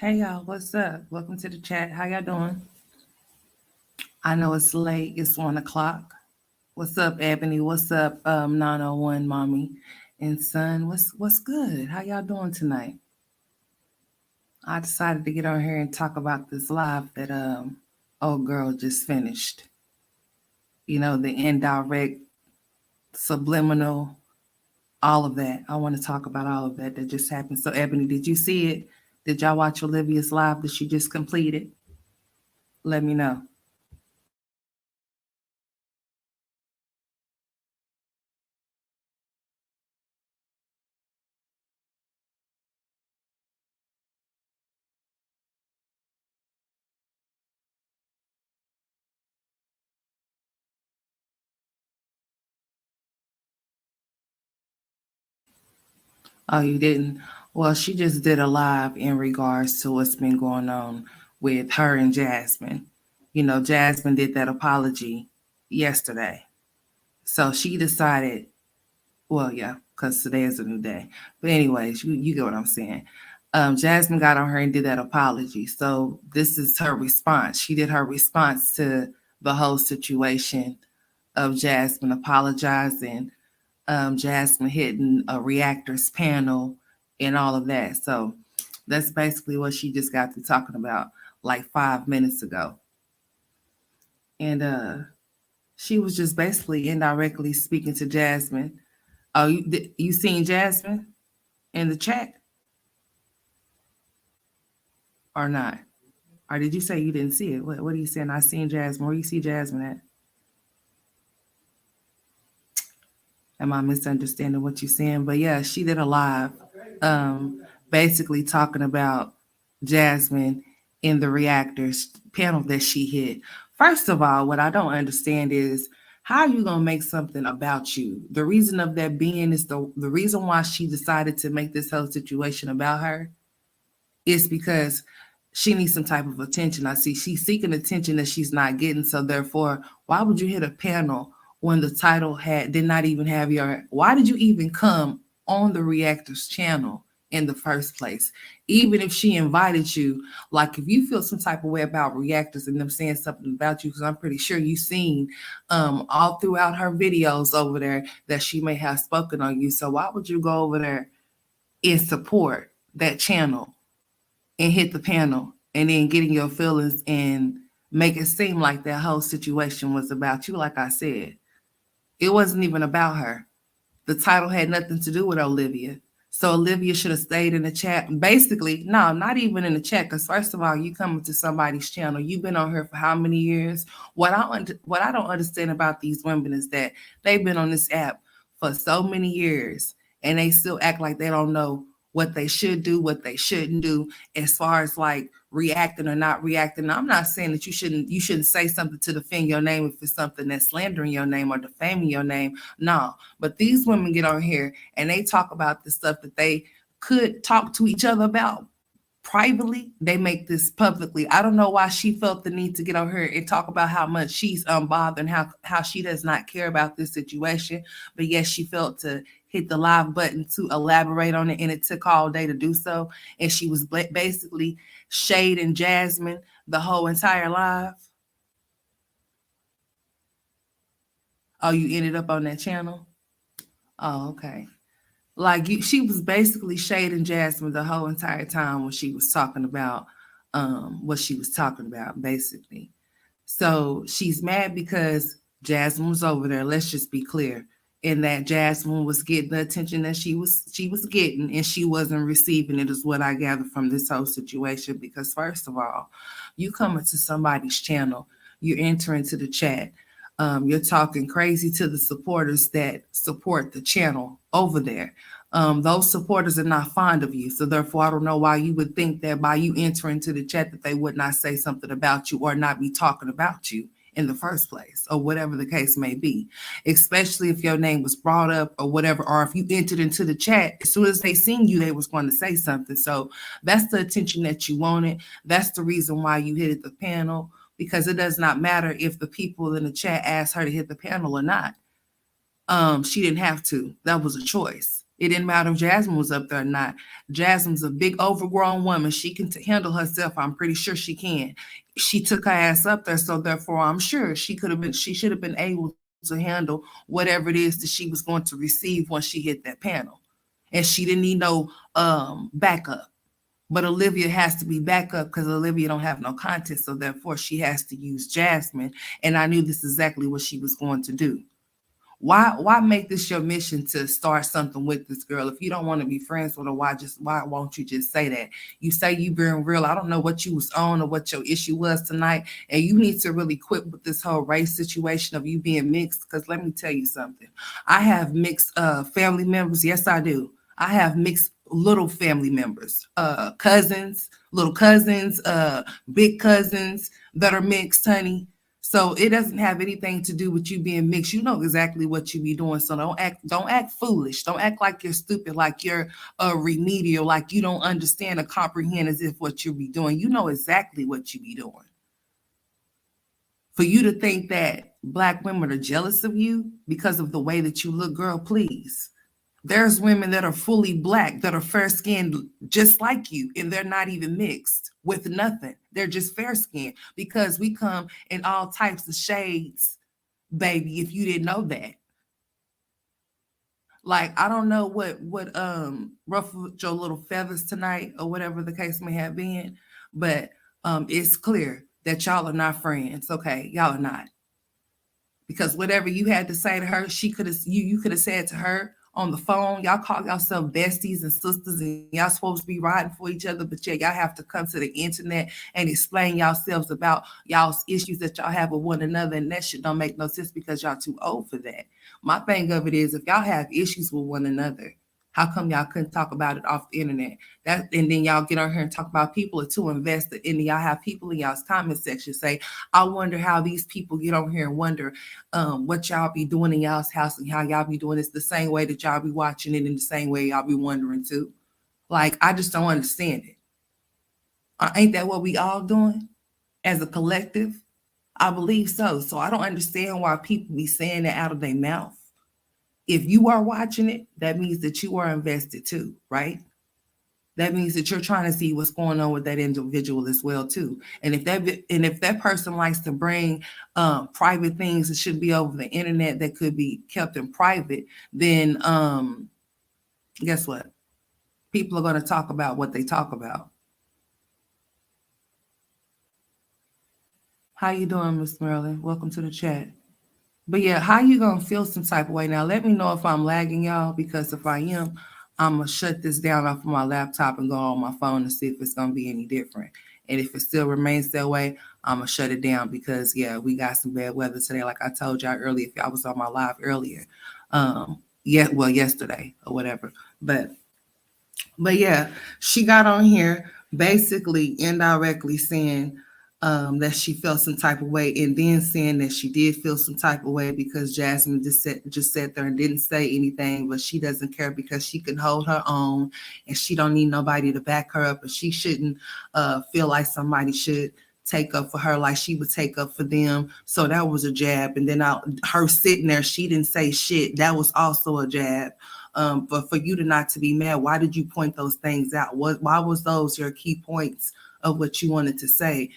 Hey y'all, what's up? Welcome to the chat. How y'all doing? I know it's late. It's 1 o'clock. What's up, Ebony? What's up, 901 Mommy and Son? What's good? How y'all doing tonight? I decided to get on here and talk about this live that old girl just finished. You know, the indirect, subliminal, all of that. I want to talk about all of that just happened. So, Ebony, did you see it? Did y'all watch Olivia's live that she just completed? Let me know. Oh, you didn't? Well, she just did a live in regards to what's been going on with her and Jasmine. You know, Jasmine did that apology yesterday. So she decided, well, yeah, because today is a new day. But, anyways, you get what I'm saying. Jasmine got on her and did that apology. So this is her response. She did her response to the whole situation of Jasmine apologizing, Jasmine hitting a reactors panel and all of that. So that's basically what she just got to talking about like 5 minutes ago. And she was just basically indirectly speaking to Jasmine. Oh, you seen Jasmine in the chat or not? Or did you say you didn't see it? What are you saying? I seen Jasmine. Where you see Jasmine at? Am I misunderstanding what you're saying? But yeah, she did a live, basically talking about Jasmine in the reactors panel that she hit. First of all, what I don't understand is how are you gonna make something about you? The reason of that being is the reason why she decided to make this whole situation about her is because she needs some type of attention. I see she's seeking attention that she's not getting. So therefore, why would you hit a panel when the title did not even have your? Why did you even come on the Reactors channel in the first place? Even if she invited you, like if you feel some type of way about Reactors and them saying something about you, because I'm pretty sure you've seen all throughout her videos over there that she may have spoken on you. So why would you go over there and support that channel and hit the panel and then getting your feelings and make it seem like that whole situation was about you? Like I said, it wasn't even about her. The title had nothing to do with Olivia. So Olivia should have stayed in the chat. Basically, no, not even in the chat. Because first of all, you come to somebody's channel. You've been on here for how many years? What I don't understand about these women is that they've been on this app for so many years, and they still act like they don't know what they should do, what they shouldn't do, as far as like reacting or not reacting. Now, I'm not saying that you shouldn't say something to defend your name if it's something that's slandering your name or defaming your name. No, but these women get on here and they talk about the stuff that they could talk to each other about privately. They make this publicly. I don't know why she felt the need to get on here and talk about how much she's unbothered and how she does not care about this situation. But yes, she felt to hit the live button to elaborate on it, and it took all day to do so. And she was basically shading Jasmine the whole entire live. Oh, you ended up on that channel? Oh, okay. Like she was basically shading Jasmine the whole entire time when she was talking about what she was talking about, basically. So she's mad because Jasmine was over there. Let's just be clear. And that Jasmine was getting the attention that she was getting, and she wasn't receiving it, is what I gather from this whole situation. Because first of all, you come into somebody's channel, you enter into the chat, you're talking crazy to the supporters that support the channel over there. Those supporters are not fond of you. So therefore, I don't know why you would think that by you entering to the chat that they would not say something about you or not be talking about you in the first place, or whatever the case may be, especially if your name was brought up or whatever, or if you entered into the chat, as soon as they seen you, they was going to say something. So that's the attention that you wanted. That's the reason why you hit the panel, because it does not matter if the people in the chat asked her to hit the panel or not. She didn't have to. That was a choice. It didn't matter if Jasmine was up there or not. Jasmine's a big overgrown woman. She can handle herself. I'm pretty sure she can. She took her ass up there, so therefore I'm sure she should have been able to handle whatever it is that she was going to receive once she hit that panel. And she didn't need no backup. But Olivia has to be backup because Olivia don't have no content, so therefore she has to use Jasmine. And I knew this is exactly what she was going to do. Why make this your mission to start something with this girl? If you don't want to be friends with her, why won't you just say that? You say you being real. I don't know what you was on or what your issue was tonight, and you need to really quit with this whole race situation of you being mixed. Because let me tell you something, I have mixed family members. Yes, I do. I have mixed little family members, cousins, little cousins, big cousins that are mixed, honey. So it doesn't have anything to do with you being mixed. You know exactly what you be doing. So don't act foolish. Don't act like you're stupid, like you're remedial, like you don't understand or comprehend as if what you be doing. You know exactly what you be doing. For you to think that Black women are jealous of you because of the way that you look, girl, please. There's women that are fully Black, that are fair skinned just like you, and they're not even mixed with nothing. They're just fair skinned because we come in all types of shades, baby, if you didn't know that. Like, I don't know what ruffled your little feathers tonight or whatever the case may have been, but it's clear that y'all are not friends. Okay, y'all are not. Because whatever you had to say to her, you could have said to her on the phone. Y'all call yourself besties and sisters, and y'all supposed to be riding for each other, but yeah, y'all have to come to the internet and explain yourselves about y'all's issues that y'all have with one another, and that shit don't make no sense because y'all too old for that. My thing of it is, if y'all have issues with one another, how come y'all couldn't talk about it off the internet? And then y'all get on here and talk about people are too invested, and y'all have people in y'all's comment section say, I wonder how these people get on here and wonder what y'all be doing in y'all's house and how y'all be doing this the same way that y'all be watching it in the same way y'all be wondering too. Like, I just don't understand it. Ain't that what we all doing as a collective? I believe so. So I don't understand why people be saying that out of their mouth. If you are watching it, that means that you are invested too, right? That means that you're trying to see what's going on with that individual as well too. And if that person likes to bring private things that should be over the internet that could be kept in private, then guess what? People are going to talk about what they talk about. How you doing, Miss Merlin? Welcome to the chat. But yeah, how you gonna feel some type of way now? Let me know if I'm lagging, y'all, because if I am, I'm gonna shut this down off of my laptop and go on my phone to see if it's gonna be any different. And if it still remains that way, I'm gonna shut it down because yeah, we got some bad weather today. Like I told y'all earlier, if y'all was on my live earlier, yesterday or whatever. But yeah, she got on here basically indirectly saying that she felt some type of way, and then saying that she did feel some type of way because Jasmine just sat there and didn't say anything, but she doesn't care because she can hold her own and she don't need nobody to back her up, and she shouldn't feel like somebody should take up for her like she would take up for them. So that was a jab. And then her sitting there, she didn't say shit. That was also a jab. But for you to not to be mad, why did you point those things out? Why was those your key points of what you wanted to say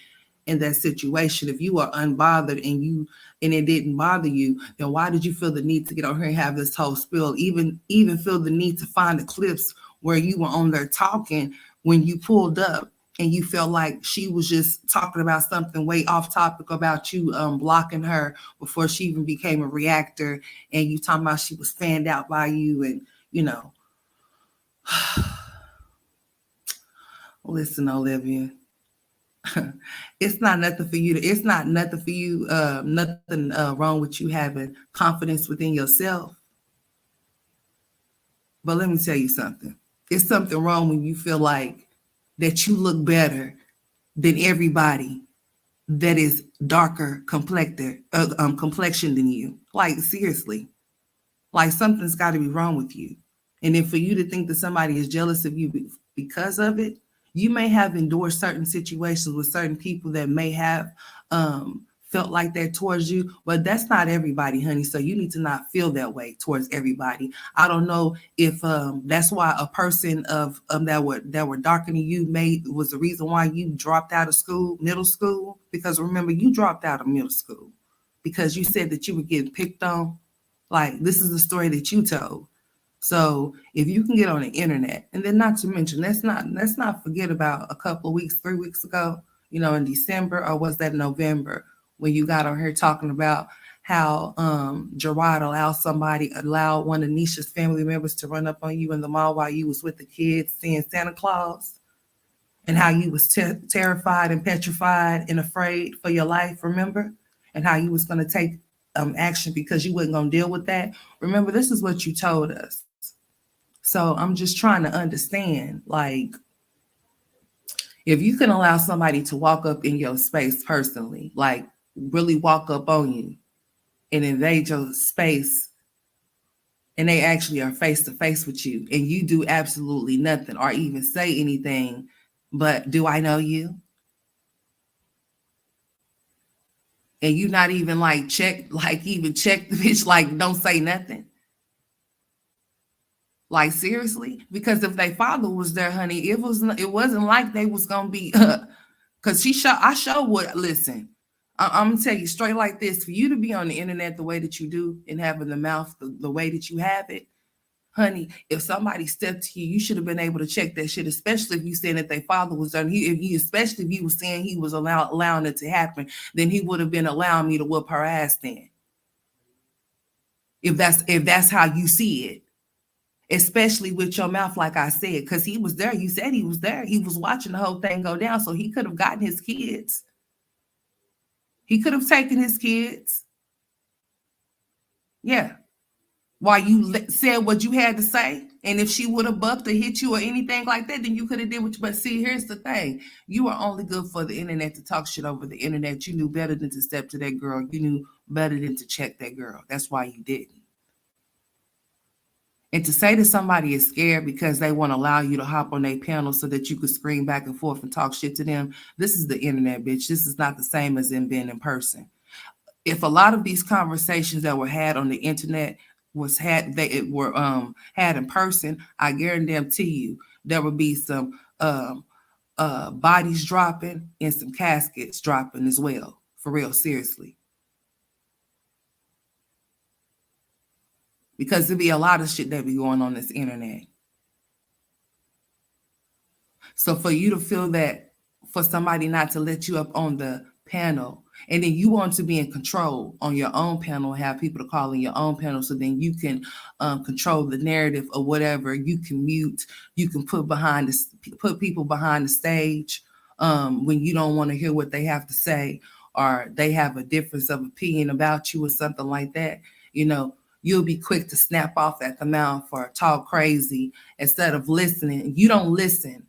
in that situation? If you are unbothered and it didn't bother you, then why did you feel the need to get on here and have this whole spill? Even feel the need to find the clips where you were on there talking when you pulled up and you felt like she was just talking about something way off topic about you blocking her before she even became a reactor, and you talking about she was fanned out by you, and you know. Listen, Olivia. It's not nothing for you. Nothing wrong with you having confidence within yourself. But let me tell you something. It's something wrong when you feel like that you look better than everybody that is darker complexion than you. Like, seriously. Like, something's got to be wrong with you. And then for you to think that somebody is jealous of you because of it, you may have endured certain situations with certain people that may have felt like that towards you, but that's not everybody, honey. So you need to not feel that way towards everybody. I don't know if that's why a person of that were darker than you made was the reason why you dropped out of school, middle school. Because remember, you dropped out of middle school because you said that you were getting picked on. Like, this is the story that you told. So if you can get on the internet, and then not to mention, let's not forget about a couple of weeks, 3 weeks ago, in December, or was that November, when you got on here talking about how Gerard allowed one of Nisha's family members to run up on you in the mall while you was with the kids seeing Santa Claus, and how you was terrified and petrified and afraid for your life, remember? And how you was going to take action because you wasn't going to deal with that. Remember, this is what you told us. So I'm just trying to understand, like, if you can allow somebody to walk up in your space personally, like really walk up on you and invade your space, and they actually are face to face with you, and you do absolutely nothing or even say anything, but do I know you? And you not even even check the bitch, like, don't say nothing. Like, seriously? Because if their father was there, honey, it wasn't like they was gonna be because I show what, listen, I'm gonna tell you straight like this: for you to be on the internet the way that you do and having the mouth the way that you have it, honey, if somebody stepped to you, you should have been able to check that shit, especially if you said that their father was there. Especially if you was saying he was allowing it to happen, then he would have been allowing me to whoop her ass then. If that's how you see it. Especially with your mouth, like I said, because he was there. You said he was there. He was watching the whole thing go down, so he could have gotten his kids. He could have taken his kids. Yeah. While you said what you had to say, and if she would have bucked or hit you or anything like that, then you could have did what you. But see, here's the thing: you are only good for the internet to talk shit over the internet. You knew better than to step to that girl. You knew better than to check that girl. That's why you didn't. And to say that somebody is scared because they want to allow you to hop on their panel so that you could scream back and forth and talk shit to them, this is the internet, bitch. This is not the same as them being in person. If a lot of these conversations that were had on the internet had in person, I guarantee you there would be some bodies dropping and some caskets dropping as well. For real, seriously. Because there'd be a lot of shit that be going on this internet. So for you to feel that, for somebody not to let you up on the panel, and then you want to be in control on your own panel, have people to call in your own panel, so then you can control the narrative or whatever. You can mute, you can put people behind the stage when you don't want to hear what they have to say, or they have a difference of opinion about you or something like that. You'll be quick to snap off at the mouth or talk crazy instead of listening. You don't listen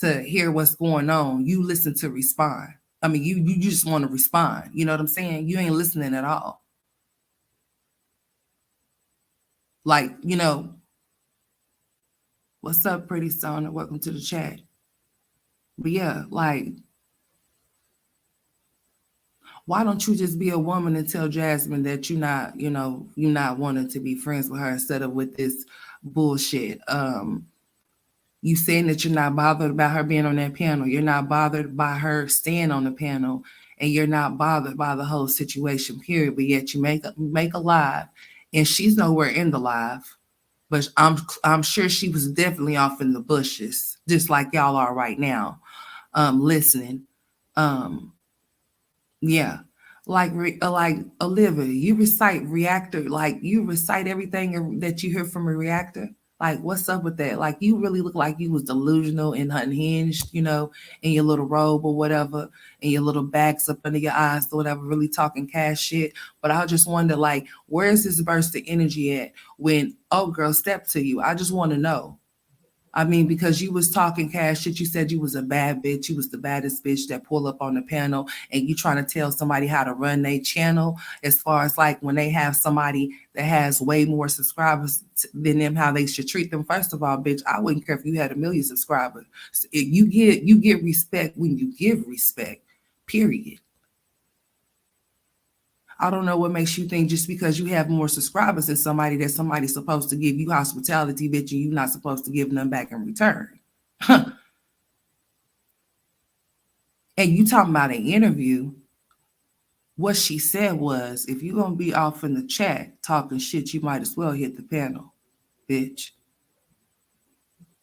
to hear what's going on. You listen to respond. I mean, you just want to respond. You know what I'm saying? You ain't listening at all. Like, what's up, pretty stoner? Welcome to the chat. But yeah, like, why don't you just be a woman and tell Jasmine that you're not wanting to be friends with her instead of with this bullshit? You saying that you're not bothered about her being on that panel. You're not bothered by her staying on the panel, and you're not bothered by the whole situation, period. But yet you make a live, and she's nowhere in the live. But I'm sure she was definitely off in the bushes, just like y'all are right now, listening. Yeah. Like Olivia, you recite reactor, like you recite everything that you hear from a reactor. Like, what's up with that? Like, you really look like you was delusional and unhinged, in your little robe or whatever, and your little bags up under your eyes or whatever, really talking cash shit. But I just wonder, like, where's this burst of energy at when, oh, girl, step to you? I just want to know. I mean, because you was talking cash shit. You said you was a bad bitch. You was the baddest bitch that pull up on the panel, and you trying to tell somebody how to run their channel, as far as like when they have somebody that has way more subscribers than them, how they should treat them. First of all, bitch, I wouldn't care if you had 1 million subscribers. You get respect when you give respect, period. I don't know what makes you think just because you have more subscribers than somebody that somebody's supposed to give you hospitality that you're not supposed to give them back in return. And you talking about an interview. What she said was, if you're going to be off in the chat talking shit, you might as well hit the panel, bitch.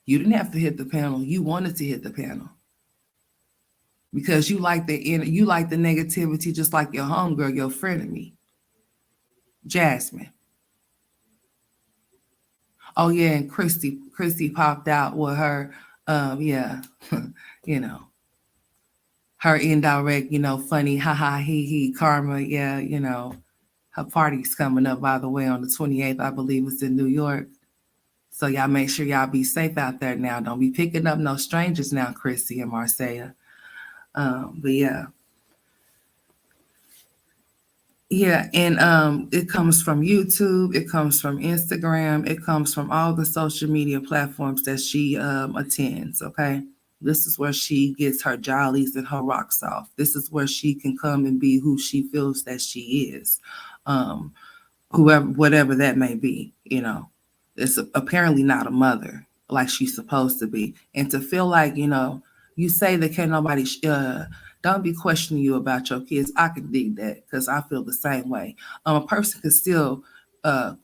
You didn't have to hit the panel. You wanted to hit the panel because you like the negativity, just like your homegirl, your friend of me, Jasmine. Oh yeah, and Christy popped out with her, yeah, you know, her indirect, funny, haha, he, karma, yeah, her party's coming up, by the way, on the 28th, I believe it's in New York. So y'all make sure y'all be safe out there now. Don't be picking up no strangers now, Chrissy and Marcella. But yeah. Yeah, and it comes from YouTube, it comes from Instagram, it comes from all the social media platforms that she attends, okay? This is where she gets her jollies and her rocks off. This is where she can come and be who she feels that she is. Whoever, whatever that may be, it's apparently not a mother like she's supposed to be. And to feel like, you say that can't nobody don't be questioning you about your kids. I can dig that because I feel the same way. A person can still a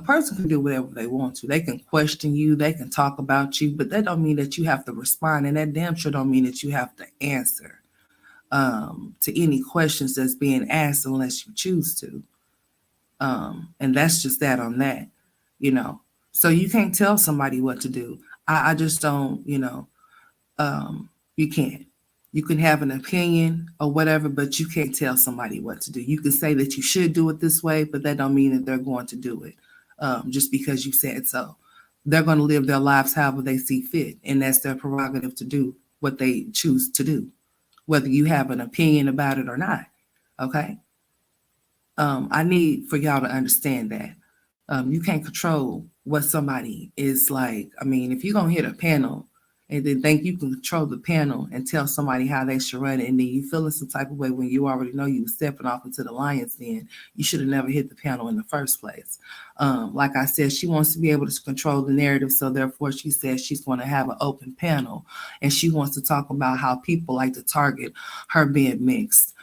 person can do whatever they want to. They can question you, they can talk about you, but that don't mean that you have to respond, and that damn sure don't mean that you have to answer to any questions that's being asked unless you choose to. And that's just that on that, So you can't tell somebody what to do. I just don't, you can't. You can have an opinion or whatever, but you can't tell somebody what to do. You can say that you should do it this way, but that don't mean that they're going to do it just because you said so. They're going to live their lives however they see fit, and that's their prerogative to do what they choose to do, whether you have an opinion about it or not. Okay? I need for y'all to understand that. You can't control what somebody is like. I mean, if you're going to hit a panel and then think you can control the panel and tell somebody how they should run it, and then you feeling some type of way when you already know you were stepping off into the lion's den, you should have never hit the panel in the first place. Like I said, she wants to be able to control the narrative, so therefore she says she's going to have an open panel, and she wants to talk about how people like to target her being mixed.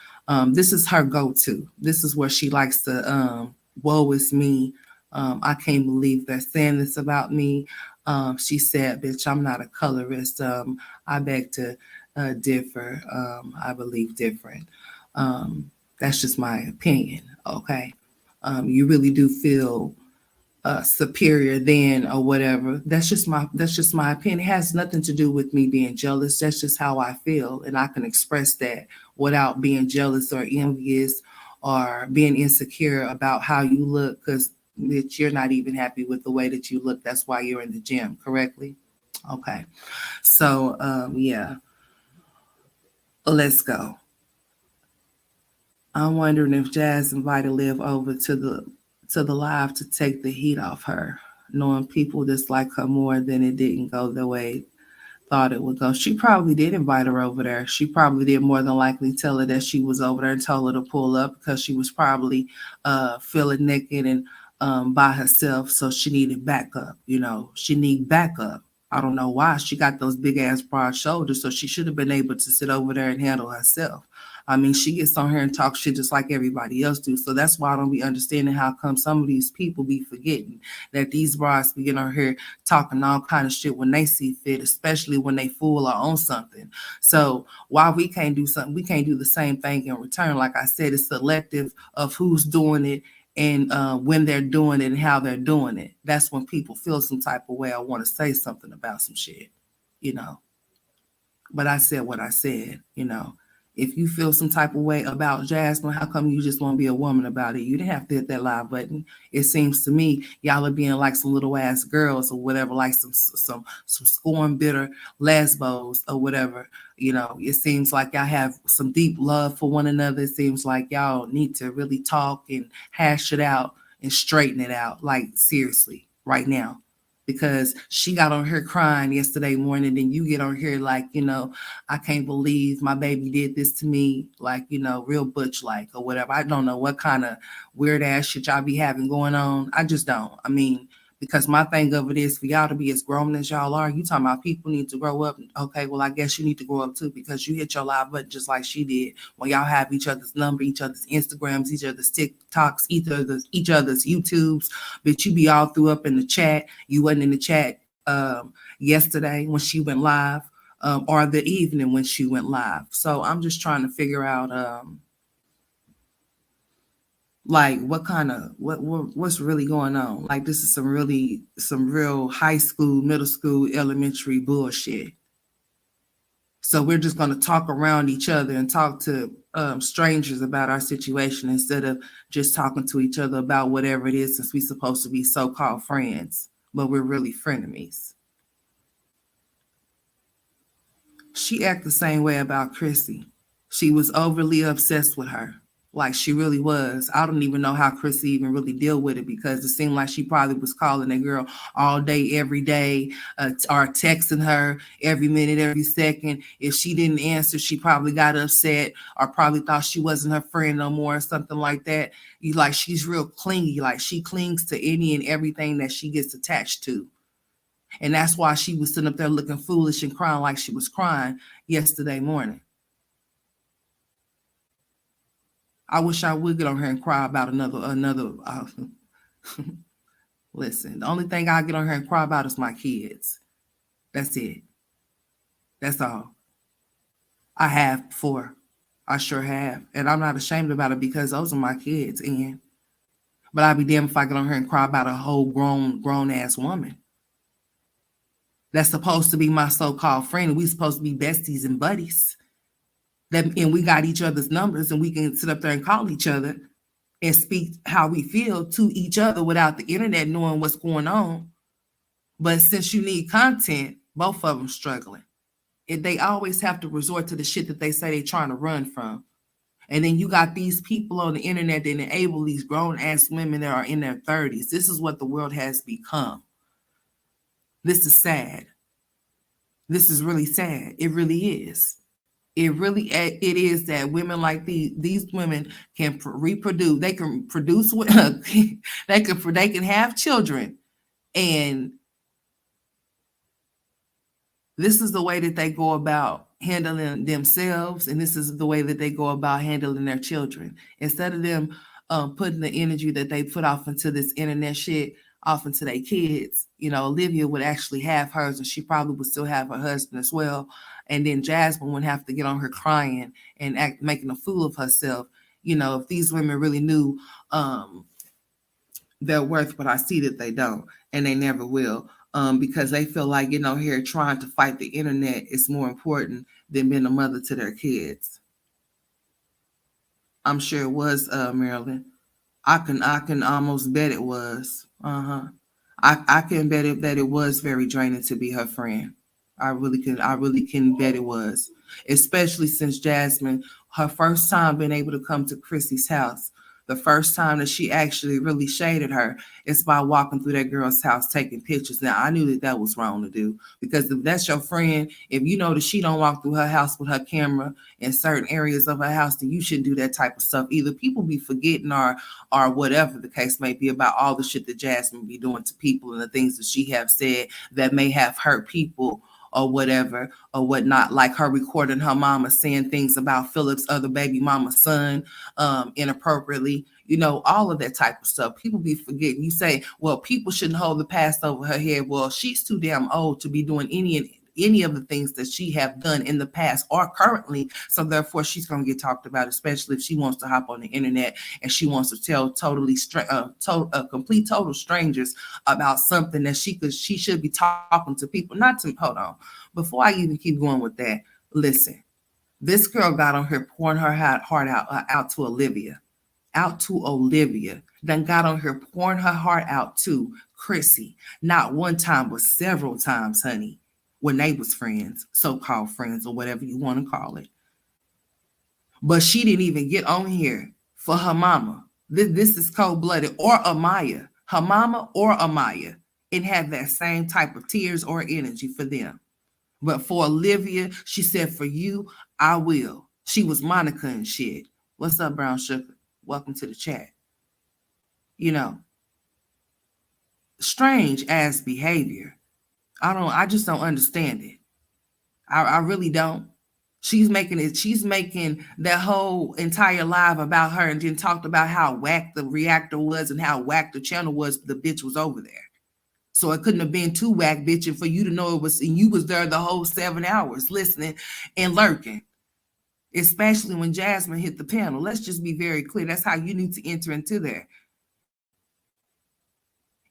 This is her go-to. This is where she likes to, woe is me. I can't believe they're saying this about me. She said, bitch, I'm not a colorist. I beg to differ. I believe different. That's just my opinion, okay? You really do feel superior than or whatever. That's just my opinion. It has nothing to do with me being jealous. That's just how I feel, and I can express that without being jealous or envious or being insecure about how you look, because you're not even happy with the way that you look. That's why you're in the gym, correctly? Okay. So yeah, let's go. I'm wondering if Jazz invited Liv over to the live to take the heat off her, knowing people dislike her more than it didn't go the way thought it would go. She probably did invite her over there. She probably did more than likely tell her that she was over there and told her to pull up because she was probably feeling naked and by herself. So she needed backup. She need backup. I don't know why. She got those big ass broad shoulders, so she should have been able to sit over there and handle herself. I mean, she gets on here and talks shit just like everybody else do. So that's why I don't be understanding how come some of these people be forgetting that these broads be getting on here talking all kind of shit when they see fit, especially when they fool or own something. So while we can't do something, we can't do the same thing in return. Like I said, it's selective of who's doing it and when they're doing it and how they're doing it. That's when people feel some type of way. I want to say something about some shit, But I said what I said, If you feel some type of way about Jasmine, how come you just won't be a woman about it? You didn't have to hit that live button. It seems to me y'all are being like some little ass girls or whatever, like some scorn bitter lesbos or whatever. It seems like y'all have some deep love for one another. It seems like y'all need to really talk and hash it out and straighten it out. Like seriously, right now. because she got on here crying yesterday morning, and you get on here like, I can't believe my baby did this to me, like, real butch like or whatever. I don't know what kind of weird ass shit y'all be having going on. I just don't. I mean, because my thing of it is for y'all to be as grown as y'all are, you talking about people need to grow up. Okay, well, I guess you need to grow up too, because you hit your live button just like she did when y'all have each other's number, each other's Instagrams, each other's TikToks, each other's YouTubes, but you be all through up in the chat. You wasn't in the chat yesterday when she went live, or the evening when she went live. So I'm just trying to figure out like what's really going on. Like, this is some real high school, middle school, elementary bullshit. So we're just going to talk around each other and talk to strangers about our situation instead of just talking to each other about whatever it is, since we're supposed to be so-called friends, but we're really frenemies. She acted the same way about Chrissy. She was overly obsessed with her. Like, she really was. I don't even know how Chrissy even really deal with it, because it seemed like she probably was calling that girl all day, every day, or texting her every minute, every second. If she didn't answer, she probably got upset or probably thought she wasn't her friend no more or something like that. Like, she's real clingy. Like, she clings to any and everything that she gets attached to. And that's why she was sitting up there looking foolish and crying like she was crying yesterday morning. I wish I would get on here and cry about another. Listen, the only thing I get on here and cry about is my kids. That's it. That's all. I have before. I sure have. And I'm not ashamed about it, because those are my kids. But I'd be damned if I get on here and cry about a whole grown ass woman that's supposed to be my so-called friend. And we supposed to be besties and buddies. And we got each other's numbers, and we can sit up there and call each other and speak how we feel to each other without the internet knowing what's going on. But since you need content, both of them struggling. They always have to resort to the shit that they say they're trying to run from. And then you got these people on the internet that enable these grown-ass women that are in their 30s. This is what the world has become. This is sad. This is really sad. It really is. It is that women like these women can reproduce. They can produce. They can have children, and this is the way that they go about handling themselves, and this is the way that they go about handling their children. Instead of them putting the energy that they put off into this internet shit off into their kids, Olivia would actually have hers, and she probably would still have her husband as well. And then Jasmine would have to get on her crying and making a fool of herself. If these women really knew their worth, but I see that they don't, and they never will, because they feel like here trying to fight the internet is more important than being a mother to their kids. I'm sure it was, Marilyn. I can almost bet it was. I can bet that it was very draining to be her friend. I really can bet it was, especially since Jasmine, her first time being able to come to Chrissy's house, the first time that she actually really shaded her is by walking through that girl's house taking pictures. Now, I knew that was wrong to do, because if that's your friend, if you know that she don't walk through her house with her camera in certain areas of her house, then you shouldn't do that type of stuff either. People be forgetting or whatever the case may be about all the shit that Jasmine be doing to people and the things that she have said that may have hurt people or whatever or whatnot, like her recording her mama saying things about Philip's other baby mama's son inappropriately, all of that type of stuff. People be forgetting. You say, well, people shouldn't hold the past over her head. Well, she's too damn old to be doing any of the things that she have done in the past or currently. So therefore, she's going to get talked about, especially if she wants to hop on the internet and she wants to tell complete total strangers about something that she should be talking to people. Hold on. Before I even keep going with that, listen, this girl got on here pouring her heart out to Olivia. Then got on here pouring her heart out to Chrissy. Not one time, but several times, honey, when they was friends, so-called friends, or whatever you want to call it. But she didn't even get on here for her mama. This is cold-blooded. Or Amaya. Her mama or Amaya. and have that same type of tears or energy for them. But for Olivia, she said, for you, I will. She was Monica and shit. What's up, Brown Sugar? Welcome to the chat. You know, strange ass behavior. I just don't understand it. I really don't. She's making that whole entire live about her and then talked about how whack the reactor was and how whack the channel was. The bitch was over there. So it couldn't have been too whack, bitch, and for you to know it was, and you was there the whole 7 hours listening and lurking, especially when Jasmine hit the panel. Let's just be very clear. That's how you need to enter into there.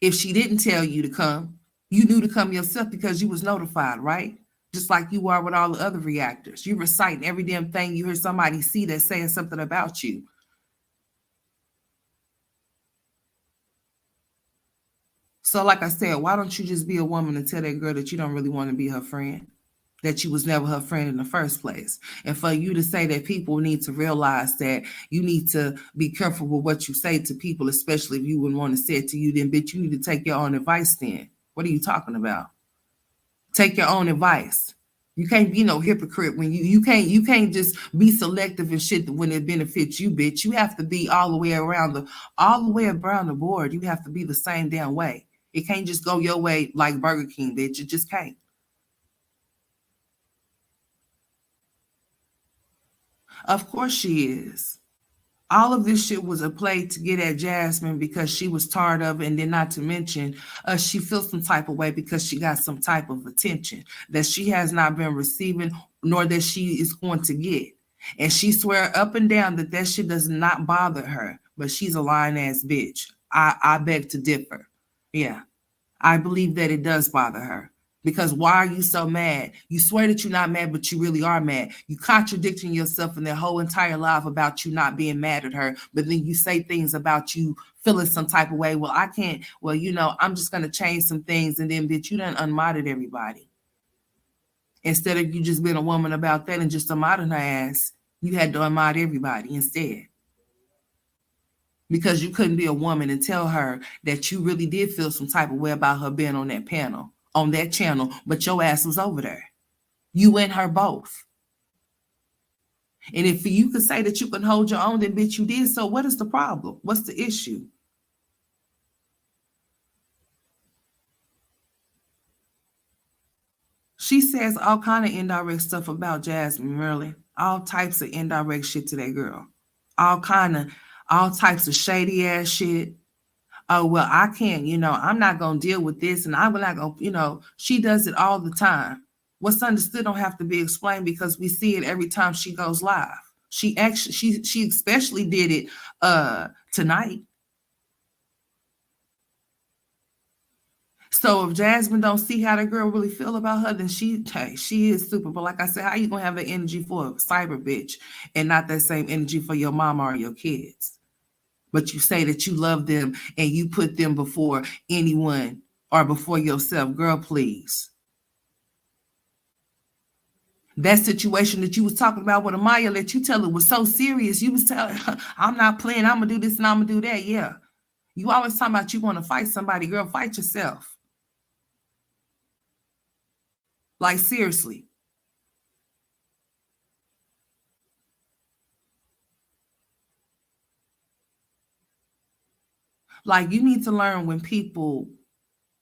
If she didn't tell you to come, you knew to come yourself because you was notified, right? Just like you are with all the other reactors. You reciting every damn thing you heard somebody see that's saying something about you. So like I said, why don't you just be a woman and tell that girl that you don't really want to be her friend? That you was never her friend in the first place. And for you to say that people need to realize that you need to be careful with what you say to people, especially if you wouldn't want to say it to you, then bitch, you need to take your own advice then. What are you talking about? Take your own advice. You can't be no hypocrite when you can't just be selective and shit when it benefits you, bitch. You have to be all the way around the board. You have to be the same damn way. It can't just go your way like Burger King, bitch. It just can't. Of course she is. All of this shit was a play to get at Jasmine because she was tired of it. And then not to mention, she feels some type of way because she got some type of attention that she has not been receiving, nor that she is going to get. And she swear up and down that that shit does not bother her, but she's a lying ass bitch. I beg to differ. Yeah, I believe that it does bother her. Because why are you so mad? You swear that you're not mad, but you really are mad. You contradicting yourself in their whole entire life about you not being mad at her. But then you say things about you feeling some type of way. Well, I can't. Well, you know, I'm just going to change some things. And then, bitch, you done unmodded everybody. Instead of you just being a woman about that and just unmodding her ass, you had to unmod everybody instead. Because you couldn't be a woman and tell her that you really did feel some type of way about her being on that panel. On that channel, but your ass was over there. You and her both. And if you could say that you can hold your own, then bitch, you did. So what is the problem? What's the issue? She says all kind of indirect stuff about Jasmine, really. All types of indirect shit to that girl. All types of shady ass shit. Oh, well, I can't, I'm not going to deal with this. And I'm not going to, she does it all the time. What's understood don't have to be explained because we see it every time she goes live. She especially did it tonight. So if Jasmine don't see how the girl really feel about her, then she is stupid. But like I said, how you going to have the energy for a cyber bitch and not that same energy for your mama or your kids? But you say that you love them and you put them before anyone or before yourself. Girl, please. That situation that you was talking about with Amaya that you tell her was so serious. You was telling her, I'm not playing. I'm going to do this and I'm going to do that. Yeah. You always talking about you want to fight somebody. Girl, fight yourself. Like, seriously. Like, you need to learn when people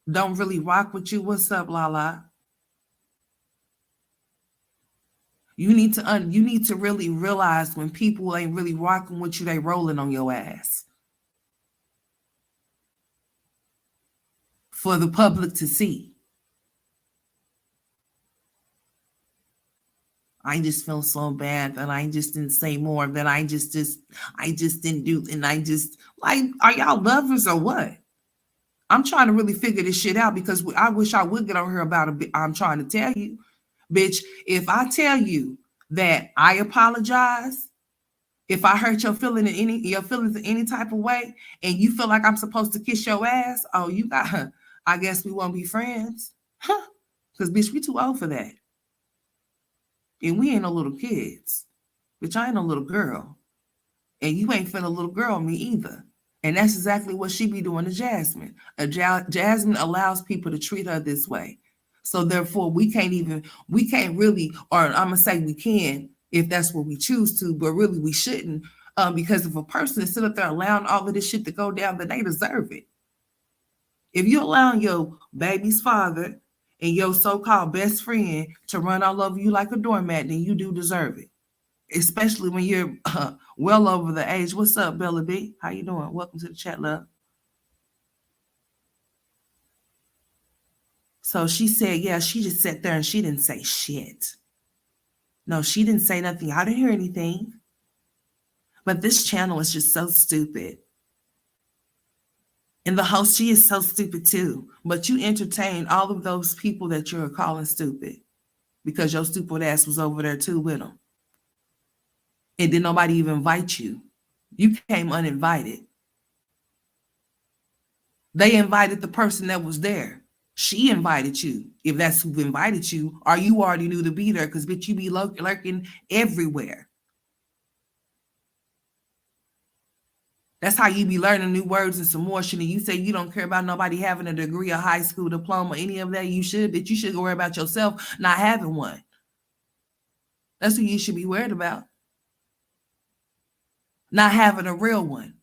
don't really rock with you. What's up, Lala? You need to really realize when people ain't really rocking with you, they rolling on your ass. For the public to see. I just feel so bad that I just didn't say more, that I just didn't do, and I just, like, are y'all lovers or what? I'm trying to really figure this shit out because I wish I would get on here about it. I'm trying to tell you, bitch, if I tell you that I apologize, if I hurt your feelings in any type of way, and you feel like I'm supposed to kiss your ass, oh, you got, I guess we won't be friends. Huh? Because, bitch, we too old for that. And we ain't no little kids. Bitch, I ain't no little girl. And you ain't finna little girl me either. And that's exactly what she be doing to Jasmine. Jasmine allows people to treat her this way. So therefore, we can't really, or I'm gonna say we can if that's what we choose to, but really we shouldn't, because if a person is sitting up there allowing all of this shit to go down, then they deserve it. If you're allowing your baby's father and your so-called best friend to run all over you like a doormat, then you do deserve it. Especially when you're well over the age. What's up, Bella B? How you doing? Welcome to the chat, love. So she said, yeah, she just sat there and she didn't say shit. No, she didn't say nothing. I didn't hear anything. But this channel is just so stupid. And the host, she is so stupid too. But you entertain all of those people that you're calling stupid because your stupid ass was over there too with them. And did nobody even invite you? You came uninvited. They invited the person that was there. She invited you, if that's who invited you, or you already knew to be there, because bitch, you be lurking everywhere. That's how you be learning new words and some more shit. And you say you don't care about nobody having a degree, a high school diploma, any of that. You should, but you should worry about yourself not having one. That's what you should be worried about. Not having a real one.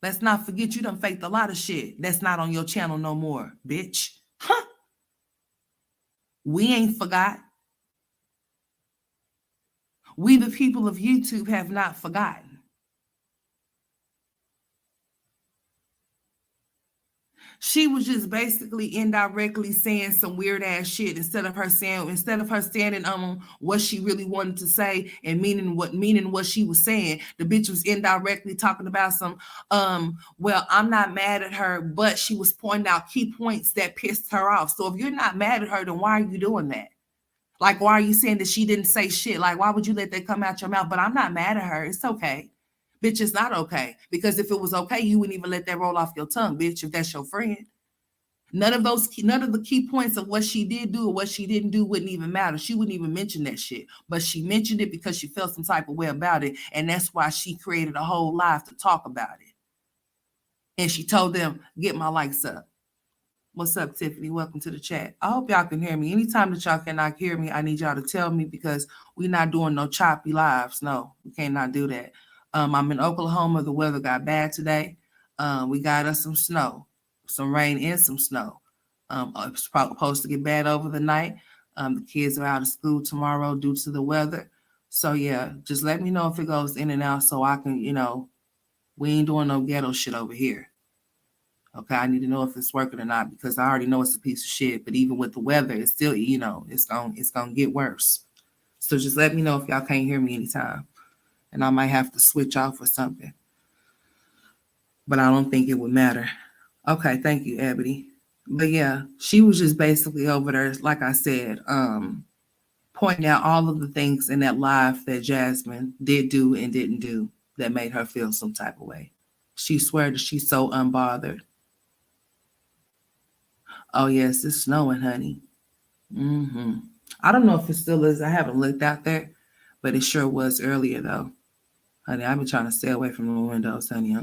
Let's not forget you done faked a lot of shit that's not on your channel no more, bitch. Huh? We ain't forgot. We, the people of YouTube, have not forgotten. She was just basically indirectly saying some weird ass shit instead of her standing on what she really wanted to say and meaning what she was saying. The bitch was indirectly talking about some well, I'm not mad at her, but she was pointing out key points that pissed her off. So if you're not mad at her, then why are you doing that? Like, why are you saying that she didn't say shit? Like, why would you let that come out your mouth? But I'm not mad at her. It's okay. Bitch, it's not okay. Because if it was okay, you wouldn't even let that roll off your tongue, bitch, if that's your friend. None of the key points of what she did do or what she didn't do wouldn't even matter. She wouldn't even mention that shit. But she mentioned it because she felt some type of way about it. And that's why she created a whole live to talk about it. And she told them, get my likes up. What's up, Tiffany? Welcome to the chat. I hope y'all can hear me. Anytime that y'all cannot hear me, I need y'all to tell me because we're not doing no choppy lives. No, we cannot do that. I'm in Oklahoma. The weather got bad today. We got us some snow, some rain and some snow. It's probably supposed to get bad over the night. The kids are out of school tomorrow due to the weather. So, yeah, just let me know if it goes in and out so I can, we ain't doing no ghetto shit over here. Okay, I need to know if it's working or not because I already know it's a piece of shit. But even with the weather, it's still, it's gonna get worse. So just let me know if y'all can't hear me anytime, and I might have to switch off or something. But I don't think it would matter. Okay, thank you, Ebony. But yeah, she was just basically over there, like I said, pointing out all of the things in that live that Jasmine did do and didn't do that made her feel some type of way. She swear that she's so unbothered. Oh, yes, it's snowing, honey. I don't know if it still is. I haven't looked out there, but it sure was earlier, though. Honey, I've been trying to stay away from the windows, honey.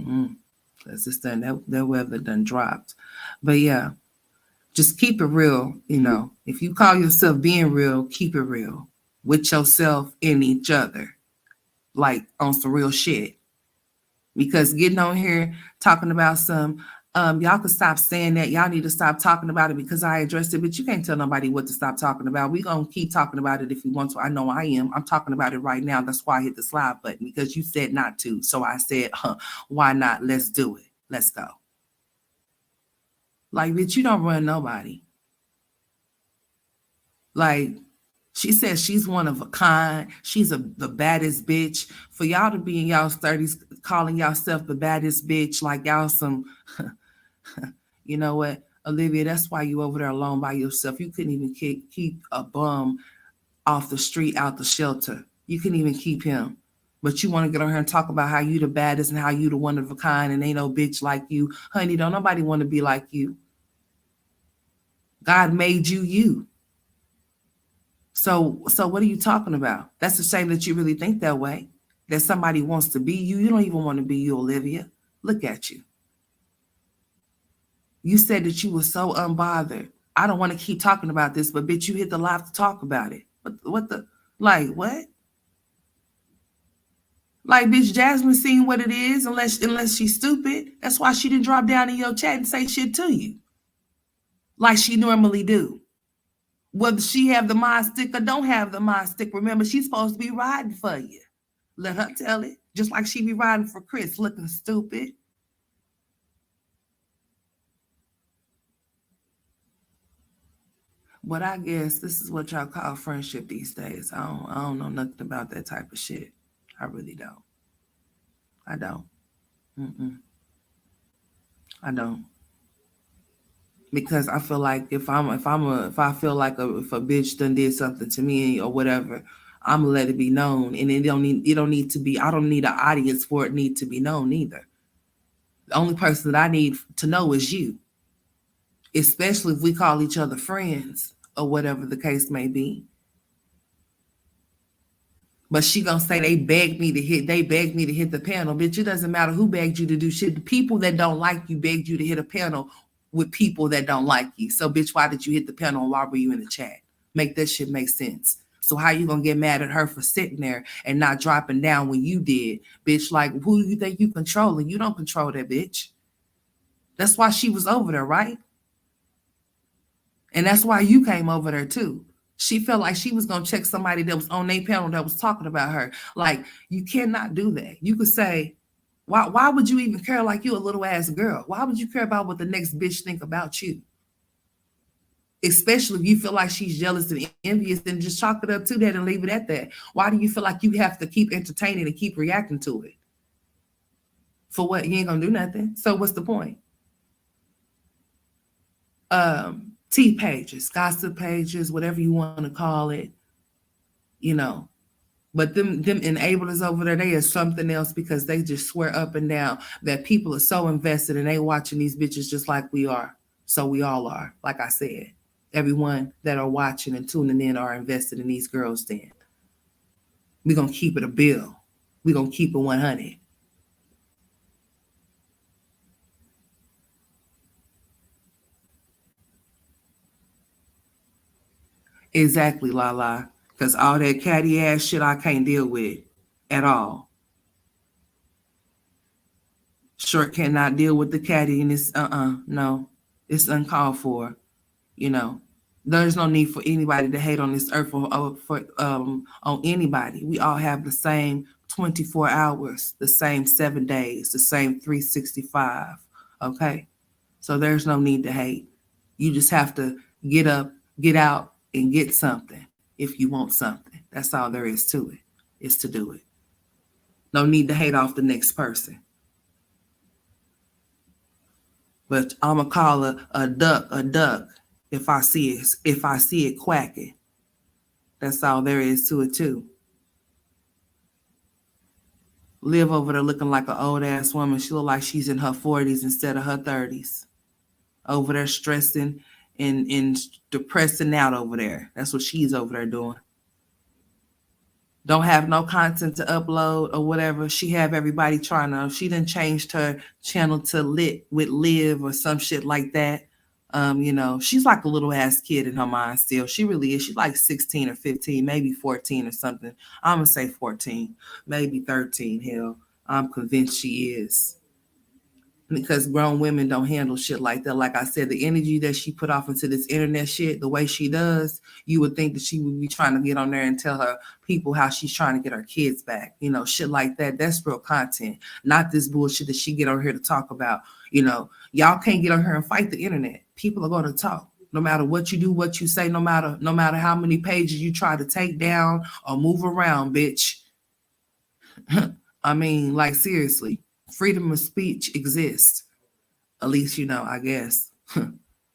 Because this thing, that weather done dropped. But yeah, just keep it real, If you call yourself being real, keep it real with yourself and each other. Like on some real shit. Because getting on here talking about some y'all can stop saying that. Y'all need to stop talking about it because I addressed it, but you can't tell nobody what to stop talking about. We're going to keep talking about it if you want to. I know I am. I'm talking about it right now. That's why I hit the slide button because you said not to. So I said, why not? Let's do it. Let's go. Like, bitch, you don't run nobody. Like, she says she's one of a kind. She's the baddest bitch. For y'all to be in y'all's 30s calling yourself the baddest bitch, like y'all some... You know what, Olivia, that's why you over there alone by yourself. You couldn't even keep a bum off the street out the shelter. You couldn't even keep him. But you want to get on here and talk about how you the baddest and how you the one of a kind and ain't no bitch like you. Honey, don't nobody want to be like you. God made you you. So what are you talking about? That's a shame that you really think that way. that somebody wants to be you. You don't even want to be you, Olivia. Look at you. You said that you were so unbothered. I don't want to keep talking about this, but bitch, you hit the live to talk about it. What the, like, what? Like, bitch, Jasmine seen what it is, unless she's stupid. That's why she didn't drop down in your chat and say shit to you. Like she normally do. Whether she have the mind stick or don't have the mind stick, remember, she's supposed to be riding for you. Let her tell it. Just like she be riding for Chris, looking stupid. But I guess this is what y'all call friendship these days. I don't know nothing about that type of shit. I really don't. I don't. Mm-mm. I don't. Because I feel like if I feel like if a bitch done did something to me or whatever, I'm gonna let it be known, and it don't need to be. I don't need an audience for it need to be known either. The only person that I need to know is you, especially if we call each other friends or whatever the case may be. But she gonna say they begged me to hit the panel. Bitch, it doesn't matter who begged you to do shit. The people that don't like you begged you to hit a panel with people that don't like you. So bitch, why did you hit the panel and why were you in the chat? Make that shit make sense. So how you gonna get mad at her for sitting there and not dropping down when you did? Bitch, like, who do you think you controlling? You don't control that bitch. That's why she was over there, right? And that's why you came over there too. She felt like she was going to check somebody that was on their panel that was talking about her. Like, you cannot do that. You could say, why would you even care like you a little ass girl? Why would you care about what the next bitch think about you? Especially if you feel like she's jealous and envious, then just chalk it up to that and leave it at that. Why do you feel like you have to keep entertaining and keep reacting to it? For what? You ain't going to do nothing. So what's the point? Tea pages, gossip pages, whatever you want to call it, you know. But them enablers over there, they are something else because they just swear up and down that people are so invested and they watching these bitches just like we are. So we all are. Like I said, everyone that are watching and tuning in are invested in these girls then. We're going to keep it a bill. We're going to keep it 100. Exactly, Lala. Because all that catty ass shit I can't deal with at all. Sure cannot deal with the cattiness. No. It's uncalled for. You know. There's no need for anybody to hate on this earth on anybody. We all have the same 24 hours, the same 7 days, the same 365. Okay? So there's no need to hate. You just have to get up, get out, and get something if you want something. That's all there is to it, is to do it. No need to hate off the next person. But I'm gonna call a duck if I see it quacking. That's all there is to it too. Live over there looking like an old ass woman. She look like she's in her 40s instead of her 30s. Over there stressing and depressing out over there. That's what she's over there doing. Don't have no content to upload or whatever. She have everybody trying to. She done changed her channel to Lit with Live or some shit like that. You know, she's like a little ass kid in her mind still. She really is. She's like 16 or 15, maybe 14 or something. I'm gonna say 14, maybe 13. Hell, I'm convinced she is. Because grown women don't handle shit like that. Like I said, the energy that she put off into this internet shit, the way she does, you would think that she would be trying to get on there and tell her people how she's trying to get her kids back. You know, shit like that. That's real content, not this bullshit that she get on here to talk about. You know, y'all can't get on here and fight the internet. People are going to talk. No matter what you do, what you say, no matter how many pages you try to take down or move around, bitch. I mean, like, seriously. Freedom of speech exists. At least, you know, I guess.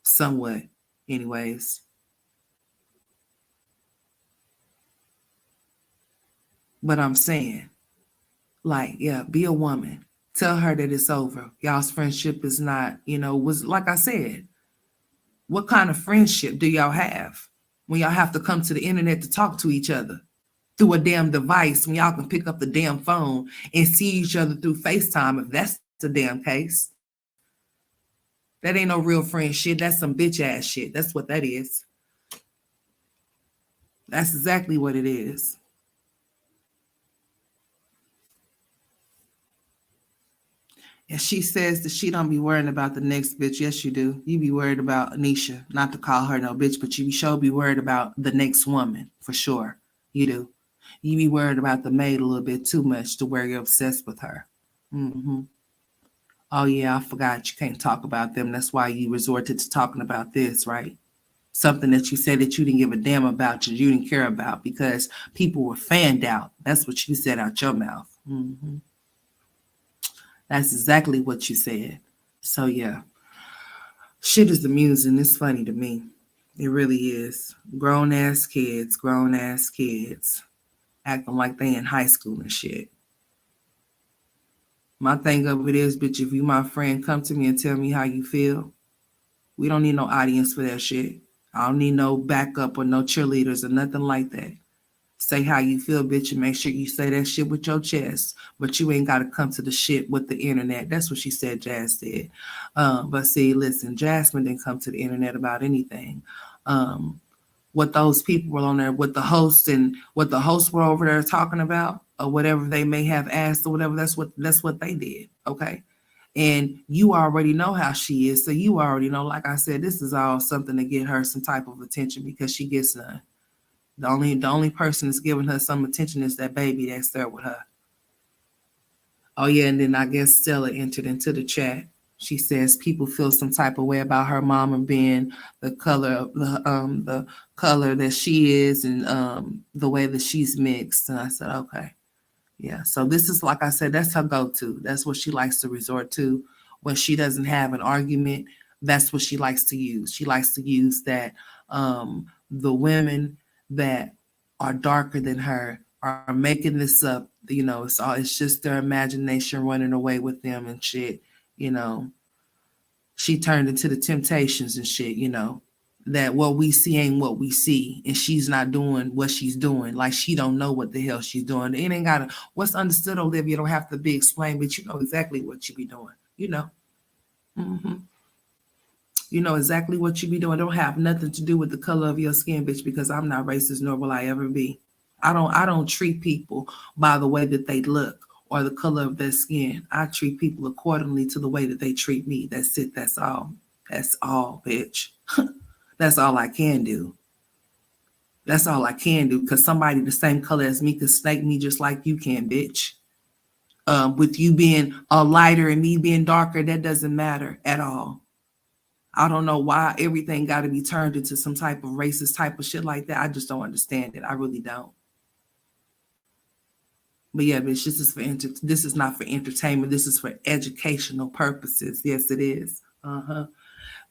Somewhat. Anyways. But I'm saying, like, yeah, be a woman. Tell her that it's over. Y'all's friendship is not, you know, was like I said, what kind of friendship do y'all have when y'all have to come to the internet to talk to each other? through a damn device when y'all can pick up the damn phone and see each other through FaceTime if that's the damn case. That ain't no real friend shit. That's some bitch ass shit. That's what that is. That's exactly what it is. And she says that she don't be worrying about the next bitch. Yes, you do. You be worried about Anisha. Not to call her no bitch, but you sure be worried about the next woman for sure. You do. You be worried about the maid a little bit too much to where you're obsessed with her. Mm-hmm. Oh yeah, I forgot you can't talk about them. That's why you resorted to talking about this, right? Something that you said that you didn't give a damn about, you didn't care about because people were fanned out. That's what you said out your mouth. Mm-hmm. That's exactly what you said. So yeah, shit is amusing. It's funny to me. It really is. Grown ass kids, acting like they in high school and shit. My thing of it is, bitch, if you my friend, come to me and tell me how you feel. We don't need no audience for that shit. I don't need no backup or no cheerleaders or nothing like that. Say how you feel, bitch, and make sure you say that shit with your chest. But you ain't got to come to the shit with the internet. That's what she said, Jazz did. But see, listen, Jasmine didn't come to the internet about anything. What those people were on there, what the host and what the hosts were over there talking about, or whatever they may have asked or whatever, that's what they did. Okay. And you already know how she is. So you already know, like I said, this is all something to get her some type of attention because she gets none. The only person that's giving her some attention is that baby that's there with her. Oh yeah, and then I guess Stella entered into the chat. She says people feel some type of way about her mama being the color of the color that she is and the way that she's mixed. And I said, okay. Yeah. So this is, like I said, that's her go-to. That's what she likes to resort to when she doesn't have an argument. That's what she likes to use. She likes to use that the women that are darker than her are making this up. It's just their imagination running away with them and shit. You know, she turned into the Temptations and shit. That what we see ain't what we see, and she's not doing what she's doing. Like she don't know what the hell she's doing. It ain't gotta. What's understood, Olivia, don't have to be explained, but you know exactly what you be doing. Mm-hmm. You know exactly what you be doing. It don't have nothing to do with the color of your skin, bitch. Because I'm not racist, nor will I ever be. I don't treat people by the way that they look or the color of their skin. I treat people accordingly to the way that they treat me. That's it. That's all. That's all, bitch. That's all I can do. That's all I can do because somebody the same color as me could snake me just like you can, bitch. With you being a lighter and me being darker, that doesn't matter at all. I don't know why everything got to be turned into some type of racist type of shit like that. I just don't understand it. I really don't. But yeah, bitch, this is not for entertainment. This is for educational purposes. Yes, it is.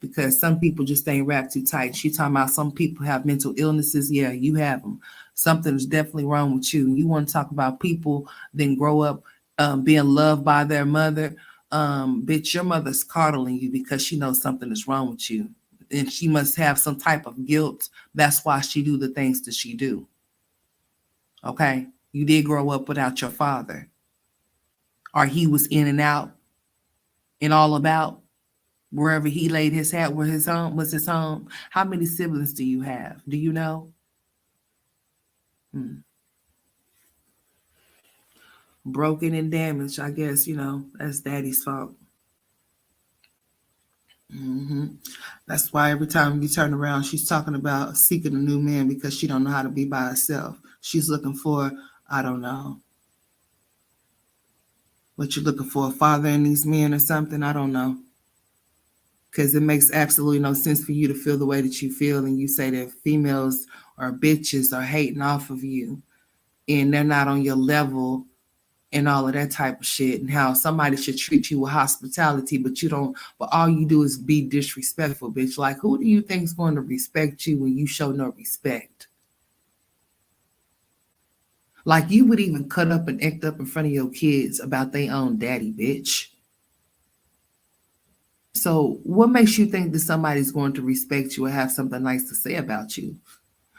Because some people just ain't wrapped too tight. She talking about some people have mental illnesses. Yeah, you have them. Something's definitely wrong with you. You want to talk about people then grow up being loved by their mother. Bitch, your mother's coddling you because she knows something is wrong with you. And she must have some type of guilt. That's why she do the things that she do. Okay? You did grow up without your father. Or he was in and out and all about. Wherever he laid his hat where his home was his home. How many siblings do you have? Do you know? Broken and damaged, I guess, that's daddy's fault. That's why every time you turn around, she's talking about seeking a new man because she don't know how to be by herself. She's looking for, I don't know, what you're looking for, a father in these men or something. I don't know. Because it makes absolutely no sense for you to feel the way that you feel and you say that females or bitches are hating off of you and they're not on your level and all of that type of shit and how somebody should treat you with hospitality, but you don't, but all you do is be disrespectful, bitch. Like, who do you think is going to respect you when you show no respect? Like, you would even cut up and act up in front of your kids about their own daddy, bitch. So what makes you think that somebody's going to respect you or have something nice to say about you?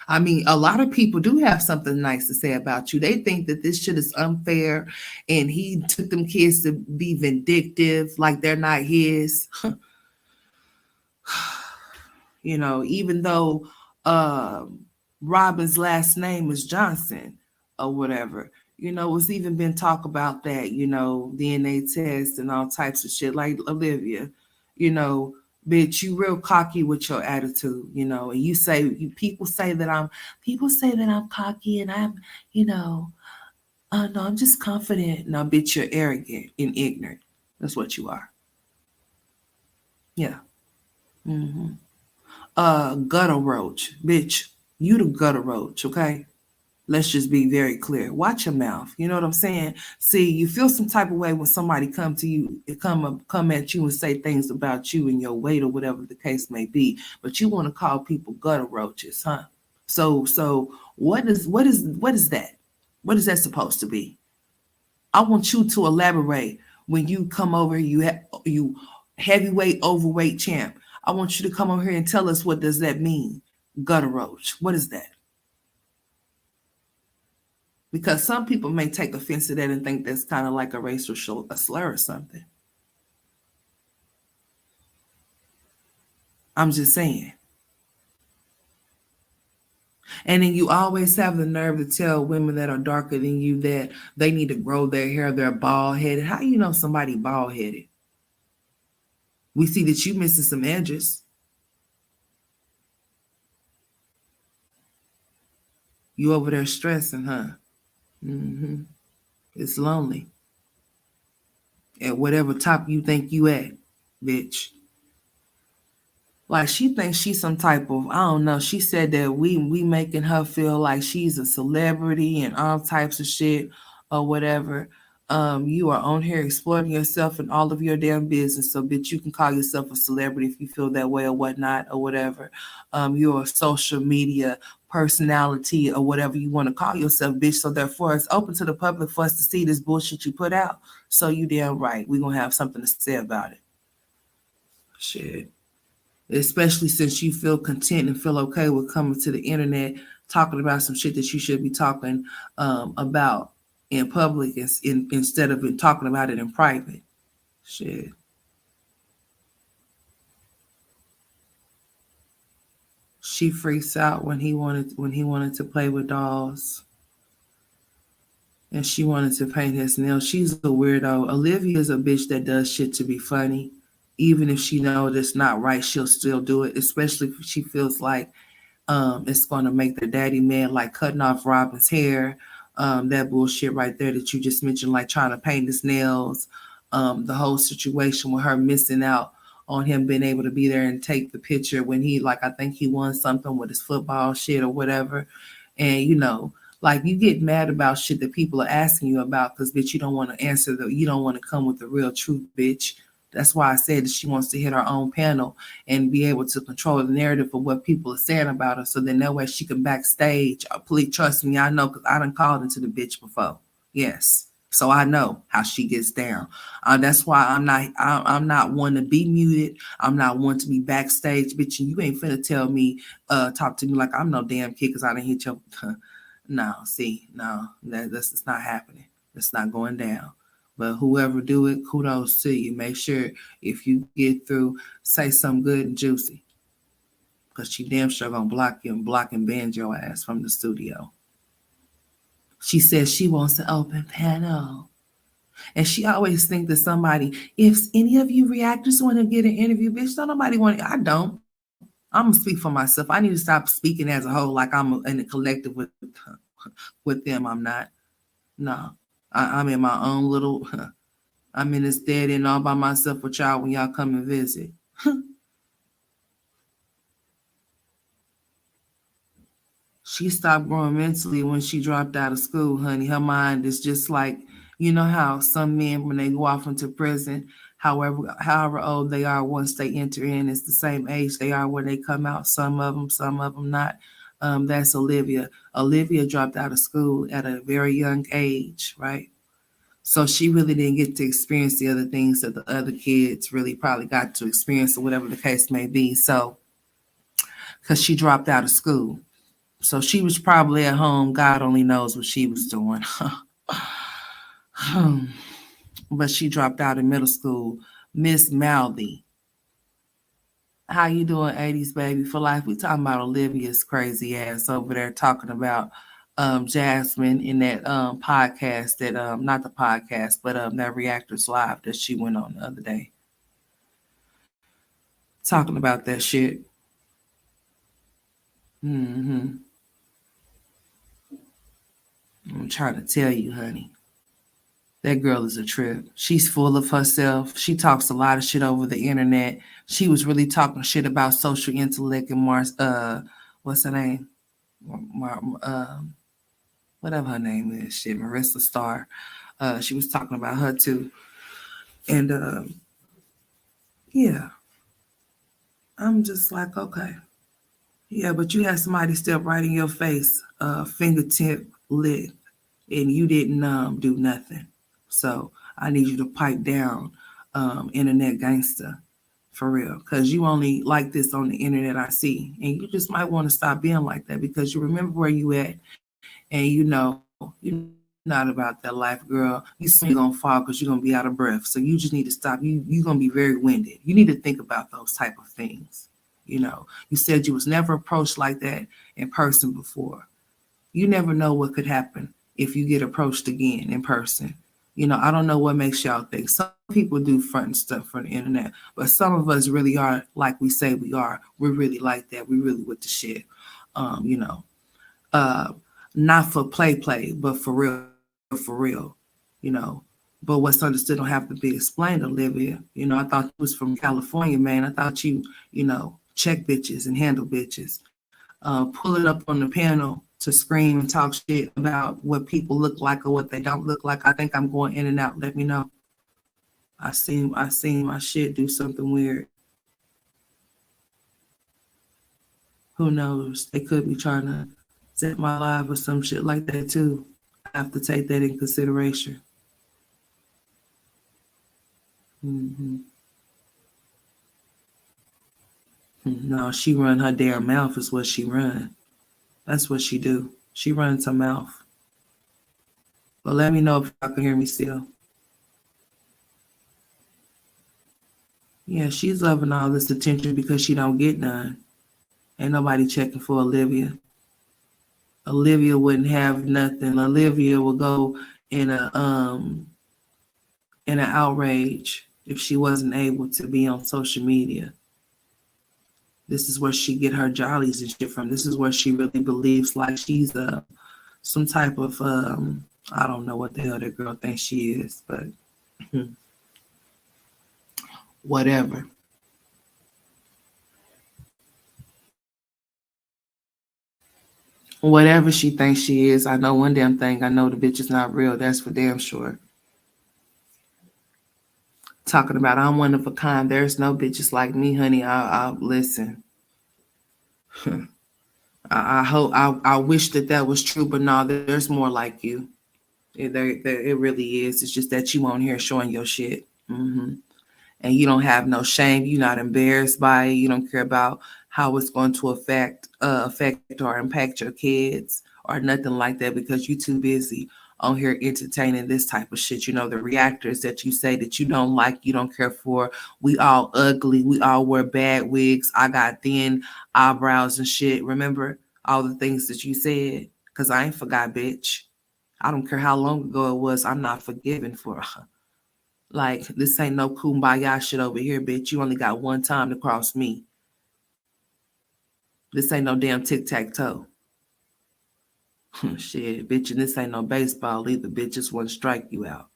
I mean, a lot of people do have something nice to say about you. They think that this shit is unfair and he took them kids to be vindictive, like they're not his. You know, even though Robin's last name is Johnson or whatever. You know, it's even been talk about that, you know, DNA tests and all types of shit. Like Olivia, you know, bitch, you real cocky with your attitude, you know, and people say that I'm cocky and I'm, you know, no, I'm just confident. No, bitch, you're arrogant and ignorant. That's what you are. Yeah. Hmm. Gutter roach, bitch. You the gutter roach, okay? Let's just be very clear. Watch your mouth. You know what I'm saying? See, you feel some type of way when somebody come to you, come at you and say things about you and your weight or whatever the case may be. But you want to call people gutter roaches, huh? So what is that? What is that supposed to be? I want you to elaborate when you come over. You heavyweight, overweight champ. I want you to come over here and tell us what does that mean, gutter roach. What is that? Because some people may take offense to that and think that's kind of like a racial a slur or something. I'm just saying. And then you always have the nerve to tell women that are darker than you that they need to grow their hair, they're bald headed. How you know somebody bald headed? We see that you missing some edges. You over there stressing, huh? Hmm. It's lonely. At whatever top you think you at, bitch. Like she thinks she's some type of, I don't know. She said that we making her feel like she's a celebrity and all types of shit or whatever. You are on here exploiting yourself and all of your damn business. So bitch, you can call yourself a celebrity if you feel that way or whatnot or whatever. You're a social media personality or whatever you want to call yourself, bitch. So therefore it's open to the public for us to see this bullshit you put out. So you damn right. We're gonna have something to say about it. Shit. Especially since you feel content and feel okay with coming to the internet talking about some shit that you should be talking about in public instead of talking about it in private. Shit. She freaks out when he wanted to play with dolls and she wanted to paint his nails. She's a weirdo. Olivia is a bitch that does shit to be funny. Even if she knows it's not right, she'll still do it, especially if she feels like it's going to make the daddy mad, like cutting off Robin's hair, that bullshit right there that you just mentioned, like trying to paint his nails, the whole situation with her missing out on him being able to be there and take the picture when he, like, I think he won something with his football shit or whatever. And, you know, like you get mad about shit that people are asking you about because, bitch, you don't want to you don't want to come with the real truth, bitch. That's why I said that she wants to hit her own panel and be able to control the narrative of what people are saying about her. So then that way she can backstage. Please trust me, I know because I done called into the bitch before. Yes. So I know how she gets down. That's why I'm not one to be muted. I'm not one to be backstage, bitch. And you ain't finna tell me, talk to me like I'm no damn kid because I didn't hit your. No, see, no, that's it's not happening. It's not going down. But whoever do it, kudos to you. Make sure if you get through, say something good and juicy. Because she damn sure gonna block and ban your ass from the studio. She says she wants an open panel. And she always think that somebody, if any of you reactors want to get an interview, bitch, don't nobody want it. I don't. I'm gonna speak for myself. I need to stop speaking as a whole like I'm in a collective with them. I'm not. No. I'm in my own little I'm in this dead end all by myself with y'all when y'all come and visit. She stopped growing mentally when she dropped out of school, honey. Her mind is just like, you know how some men, when they go off into prison, however old they are once they enter in, it's the same age they are when they come out. Some of them not. That's Olivia. Olivia dropped out of school at a very young age, right? So she really didn't get to experience the other things that the other kids really probably got to experience or whatever the case may be. So, because she dropped out of school. So she was probably at home. God only knows what she was doing. But she dropped out in middle school. Miss Mouthy. How you doing, 80s baby for life? We talking about Olivia's crazy ass over there talking about Jasmine in that podcast that not the podcast, but that Reactors Live that she went on the other day. Talking about that shit. Mm-hmm. I'm trying to tell you, honey. That girl is a trip. She's full of herself. She talks a lot of shit over the internet. She was really talking shit about social intellect and Mars. What's her name? Whatever her name is. Shit, Marissa Starr. She was talking about her too. And yeah, I'm just like, okay. Yeah, but you had somebody step right in your face, fingertip lit, and you didn't do nothing. So I need you to pipe down, internet gangster, for real. Because you only like this on the internet, I see. And you just might want to stop being like that because you remember where you at. And you know, you're not about that life, girl. You soon you're going to fall because you're going to be out of breath. So you just need to stop. You're going to be very winded. You need to think about those type of things. You know, you said you was never approached like that in person before. You never know what could happen if you get approached again in person. You know, I don't know what makes y'all think. Some people do front stuff for the internet, but some of us really are like we say we are. We're really like that. We really with the shit. You know, uh, not for play, but for real. You know, but what's understood don't have to be explained, Olivia. You know, I thought you was from California, man. I thought you know, check bitches and handle bitches. Pull it up on the panel to scream and talk shit about what people look like or what they don't look like. I think I'm going in and out. Let me know. I seen my shit do something weird. Who knows? They could be trying to set my life or some shit like that too. I have to take that in consideration. Hmm. No, she run her damn mouth is what she run. That's what she do. She runs her mouth. But let me know if y'all can hear me still. Yeah, she's loving all this attention because she don't get none. Ain't nobody checking for Olivia. Olivia wouldn't have nothing. Olivia would go in an outrage if she wasn't able to be on social media. This is where she get her jollies and shit from. This is where she really believes like she's some type of I don't know what the hell that girl thinks she is, but whatever. Whatever she thinks she is, I know one damn thing. I know the bitch is not real. That's for damn sure. Talking about I'm one of a kind. There's no bitches like me, honey. I'll listen. I hope I wish that was true, but no, there's more like you. It really is. It's just that you won't hear showing your shit. And you don't have no shame. You're not embarrassed by it. You don't care about how it's going to affect or impact your kids or nothing like that because you're too busy on here entertaining this type of shit. You know, the reactors that you say that you don't like, you don't care for. We all ugly. We all wear bad wigs. I got thin eyebrows and shit. Remember all the things that you said? Because I ain't forgot, bitch. I don't care how long ago it was. I'm not forgiven for like, this ain't no kumbaya shit over here, bitch. You only got one time to cross me. This ain't no damn tic-tac-toe. Shit, bitch, and this ain't no baseball either, bitch. Just want to strike you out.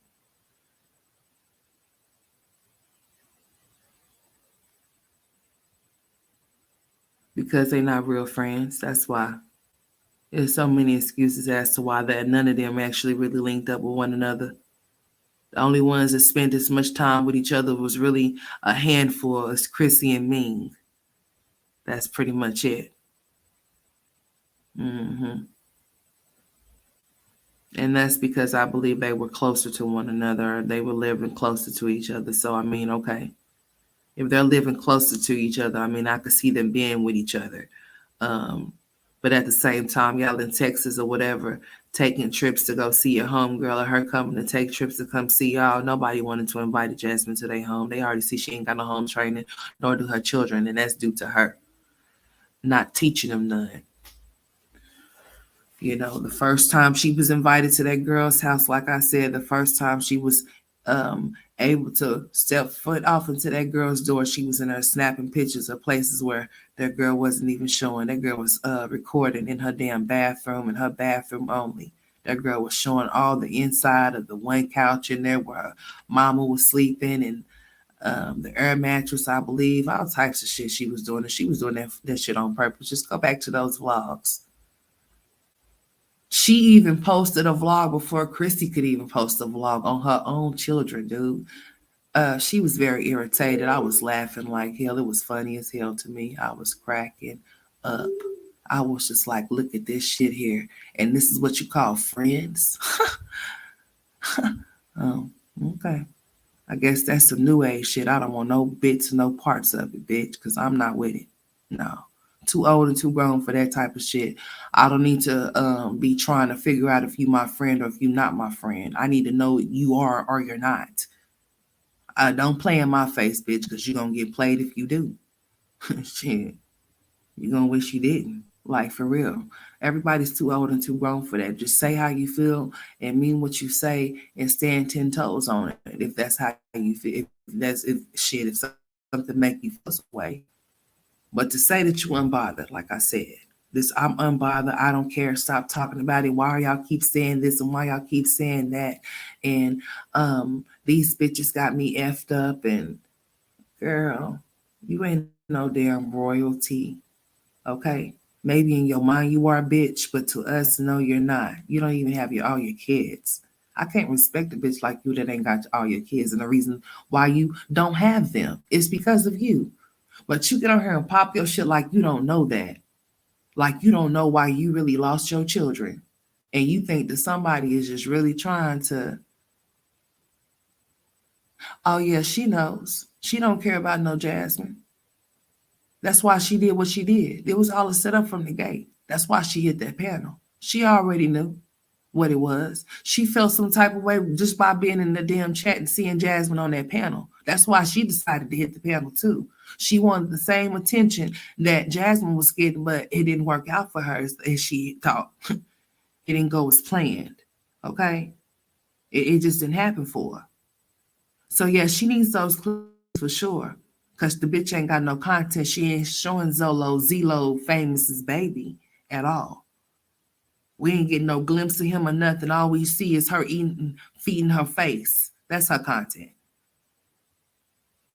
Because they not real friends. That's why. There's so many excuses as to why that none of them actually really linked up with one another. The only ones that spent as much time with each other was really a handful as Chrissy and Ming. That's pretty much it. Hmm. And that's because I believe they were closer to one another. They were living closer to each other. So, I mean, okay. If they're living closer to each other, I mean, I could see them being with each other. Um, But at the same time, y'all in Texas or whatever, taking trips to go see your homegirl or her coming to take trips to come see y'all. Nobody wanted to invite Jasmine to their home. They already see she ain't got no home training, nor do her children, and that's due to her not teaching them none. You know, the first time she was invited to that girl's house, like I said, the first time she was able to step foot off into that girl's door, she was in there snapping pictures of places where that girl wasn't even showing. That girl was recording in her damn bathroom, in her bathroom only. That girl was showing all the inside of the one couch in there where her mama was sleeping, and the air mattress, I believe, all types of shit she was doing. And she was doing that shit on purpose. Just go back to those vlogs. She even posted a vlog before Christy could even post a vlog on her own children, dude. She was very irritated. I was laughing like hell. It was funny as hell to me. I was cracking up. I was just like, look at this shit here. And this is what you call friends? Okay. I guess that's some new age shit. I don't want no bits, no parts of it, bitch, because I'm not with it. No. Too old and too grown for that type of shit. I don't need to be trying to figure out if you my friend or if you not my friend. I need to know you are or you're not. Don't play in my face, bitch, because you're going to get played if you do. Shit. You're going to wish you didn't. Like, for real. Everybody's too old and too grown for that. Just say how you feel and mean what you say and stand 10 toes on it. If that's how you feel. If something make you feel this way. But to say that you unbothered, like I said, this I'm unbothered. I don't care. Stop talking about it. Why y'all keep saying this and why y'all keep saying that? And these bitches got me effed up. And girl, you ain't no damn royalty. Okay? Maybe in your mind you are a bitch, but to us, no, you're not. You don't even have all your kids. I can't respect a bitch like you that ain't got all your kids. And the reason why you don't have them is because of you. But you get on here and pop your shit like you don't know that. Like you don't know why you really lost your children. And you think that somebody is just really trying to, oh yeah, she knows. She don't care about no Jasmine. That's why she did what she did. It was all a setup from the gate. That's why she hit that panel. She already knew what it was. She felt some type of way just by being in the damn chat and seeing Jasmine on that panel. That's why she decided to hit the panel too. She wanted the same attention that Jasmine was getting, but it didn't work out for her as she thought. It didn't go as planned. Okay? It just didn't happen for her. So yeah, she needs those clues for sure. Because the bitch ain't got no content. She ain't showing Zelo Famous's baby at all. We ain't getting no glimpse of him or nothing. All we see is her eating, feeding her face. That's her content.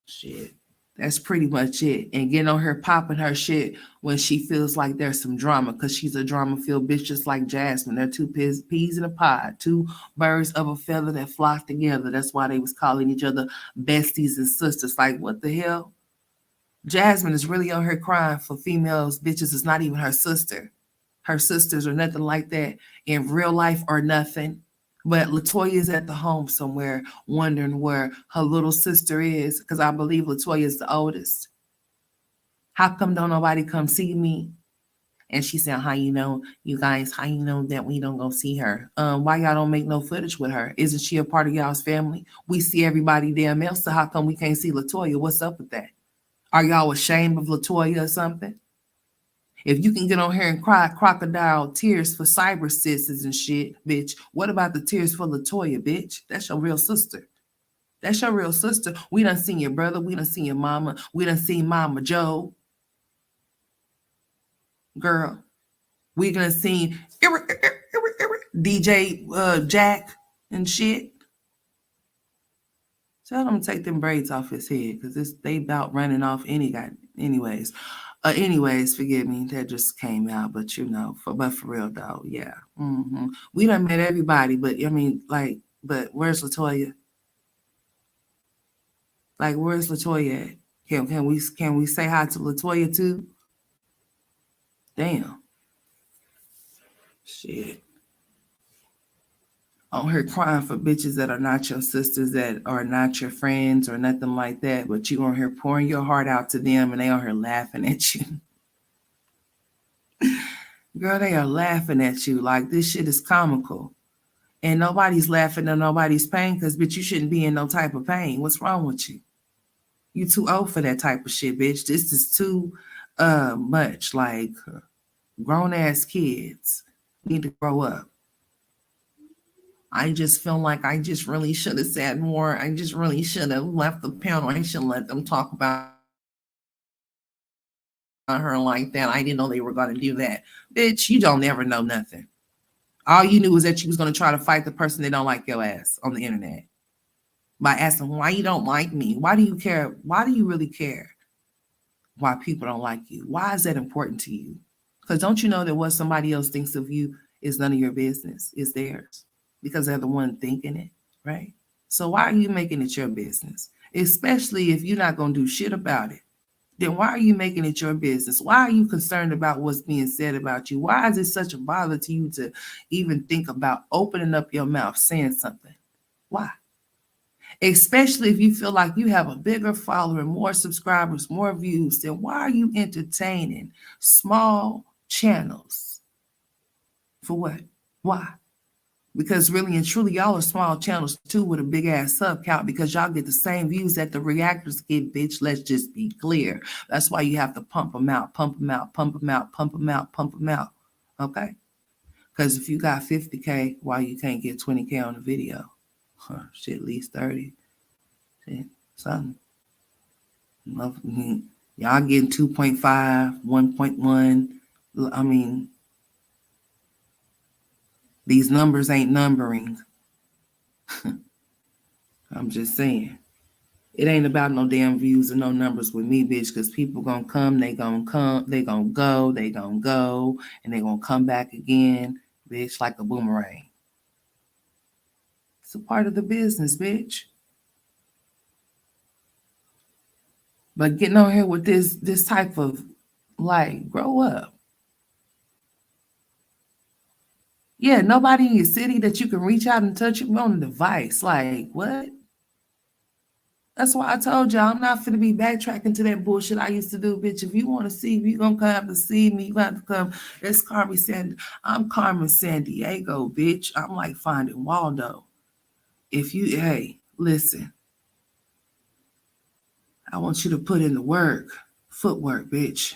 Shit. That's pretty much it. And getting on her popping her shit when she feels like there's some drama, because she's a drama-filled bitch just like Jasmine. They're two peas in a pod, two birds of a feather that flock together. That's why they was calling each other besties and sisters. Like, what the hell? Jasmine is really on her crying for females, bitches. It's not even her sister. Her sisters or nothing like that in real life or nothing. But Latoya is at the home somewhere wondering where her little sister is, because I believe Latoya is the oldest. How come don't nobody come see me? And she said, how you know, you guys, how you know that we don't go see her? Why y'all don't make no footage with her? Isn't she a part of y'all's family? We see everybody damn else, so how come we can't see Latoya? What's up with that? Are y'all ashamed of Latoya or something? If you can get on here and cry crocodile tears for cyber sisters and shit, bitch, what about the tears for Latoya, bitch? That's your real sister. That's your real sister. We done seen your brother. We done seen your mama. We done seen Mama Joe. Girl, we done seen DJ Jack and shit. Tell him to take them braids off his head, because they about running off anyways. Anyways, forgive me, that just came out, but you know, but for real though, yeah. We done met everybody, but I mean, like, but where's Latoya? Like, where's Latoya at? Can we say hi to Latoya too? Damn. Shit. On her crying for bitches that are not your sisters, that are not your friends or nothing like that, but you on here pouring your heart out to them and they on here laughing at you. Girl, they are laughing at you like this shit is comical. And nobody's laughing at nobody's pain because, bitch, you shouldn't be in no type of pain. What's wrong with you? You too old for that type of shit, bitch. This is too much. Like, grown ass kids need to grow up. I just feel like I just really should have said more. I just really should have left the panel. I should let them talk about her like that. I didn't know they were going to do that. Bitch, you don't ever know nothing. All you knew was that you was going to try to fight the person that don't like your ass on the internet by asking why you don't like me. Why do you care? Why do you really care why people don't like you? Why is that important to you? Because don't you know that what somebody else thinks of you is none of your business? It's theirs because they're the one thinking it, right? So why are you making it your business? Especially if you're not going to do shit about it. Then why are you making it your business? Why are you concerned about what's being said about you? Why is it such a bother to you to even think about opening up your mouth saying something? Why? Especially if you feel like you have a bigger following, more subscribers, more views, then why are you entertaining small channels? For what? Why? Because really and truly, y'all are small channels too with a big ass sub count because y'all get the same views that the reactors get, bitch. Let's just be clear. That's why you have to pump them out, pump them out, pump them out, pump them out, pump them out. Okay? Because if you got 50K, why you can't get 20K on the video? Shit, at least 30. Shit, something. Y'all getting 2.5, 1.1. I mean, these numbers ain't numbering. I'm just saying. It ain't about no damn views and no numbers with me, bitch, because people gonna come, they gonna come, they gonna go, and they gonna come back again, bitch, like a boomerang. It's a part of the business, bitch. But getting on here with this type of, like, grow up. Yeah, nobody in your city that you can reach out and touch you on a device. Like, what? That's why I told y'all I'm not finna be backtracking to that bullshit I used to do, bitch. If you want to see me, you gonna have to see me. You have to come. That's Carmen San. I'm Carmen San Diego, bitch. I'm like Finding Waldo. If you, hey, listen, I want you to put in the work, footwork, bitch.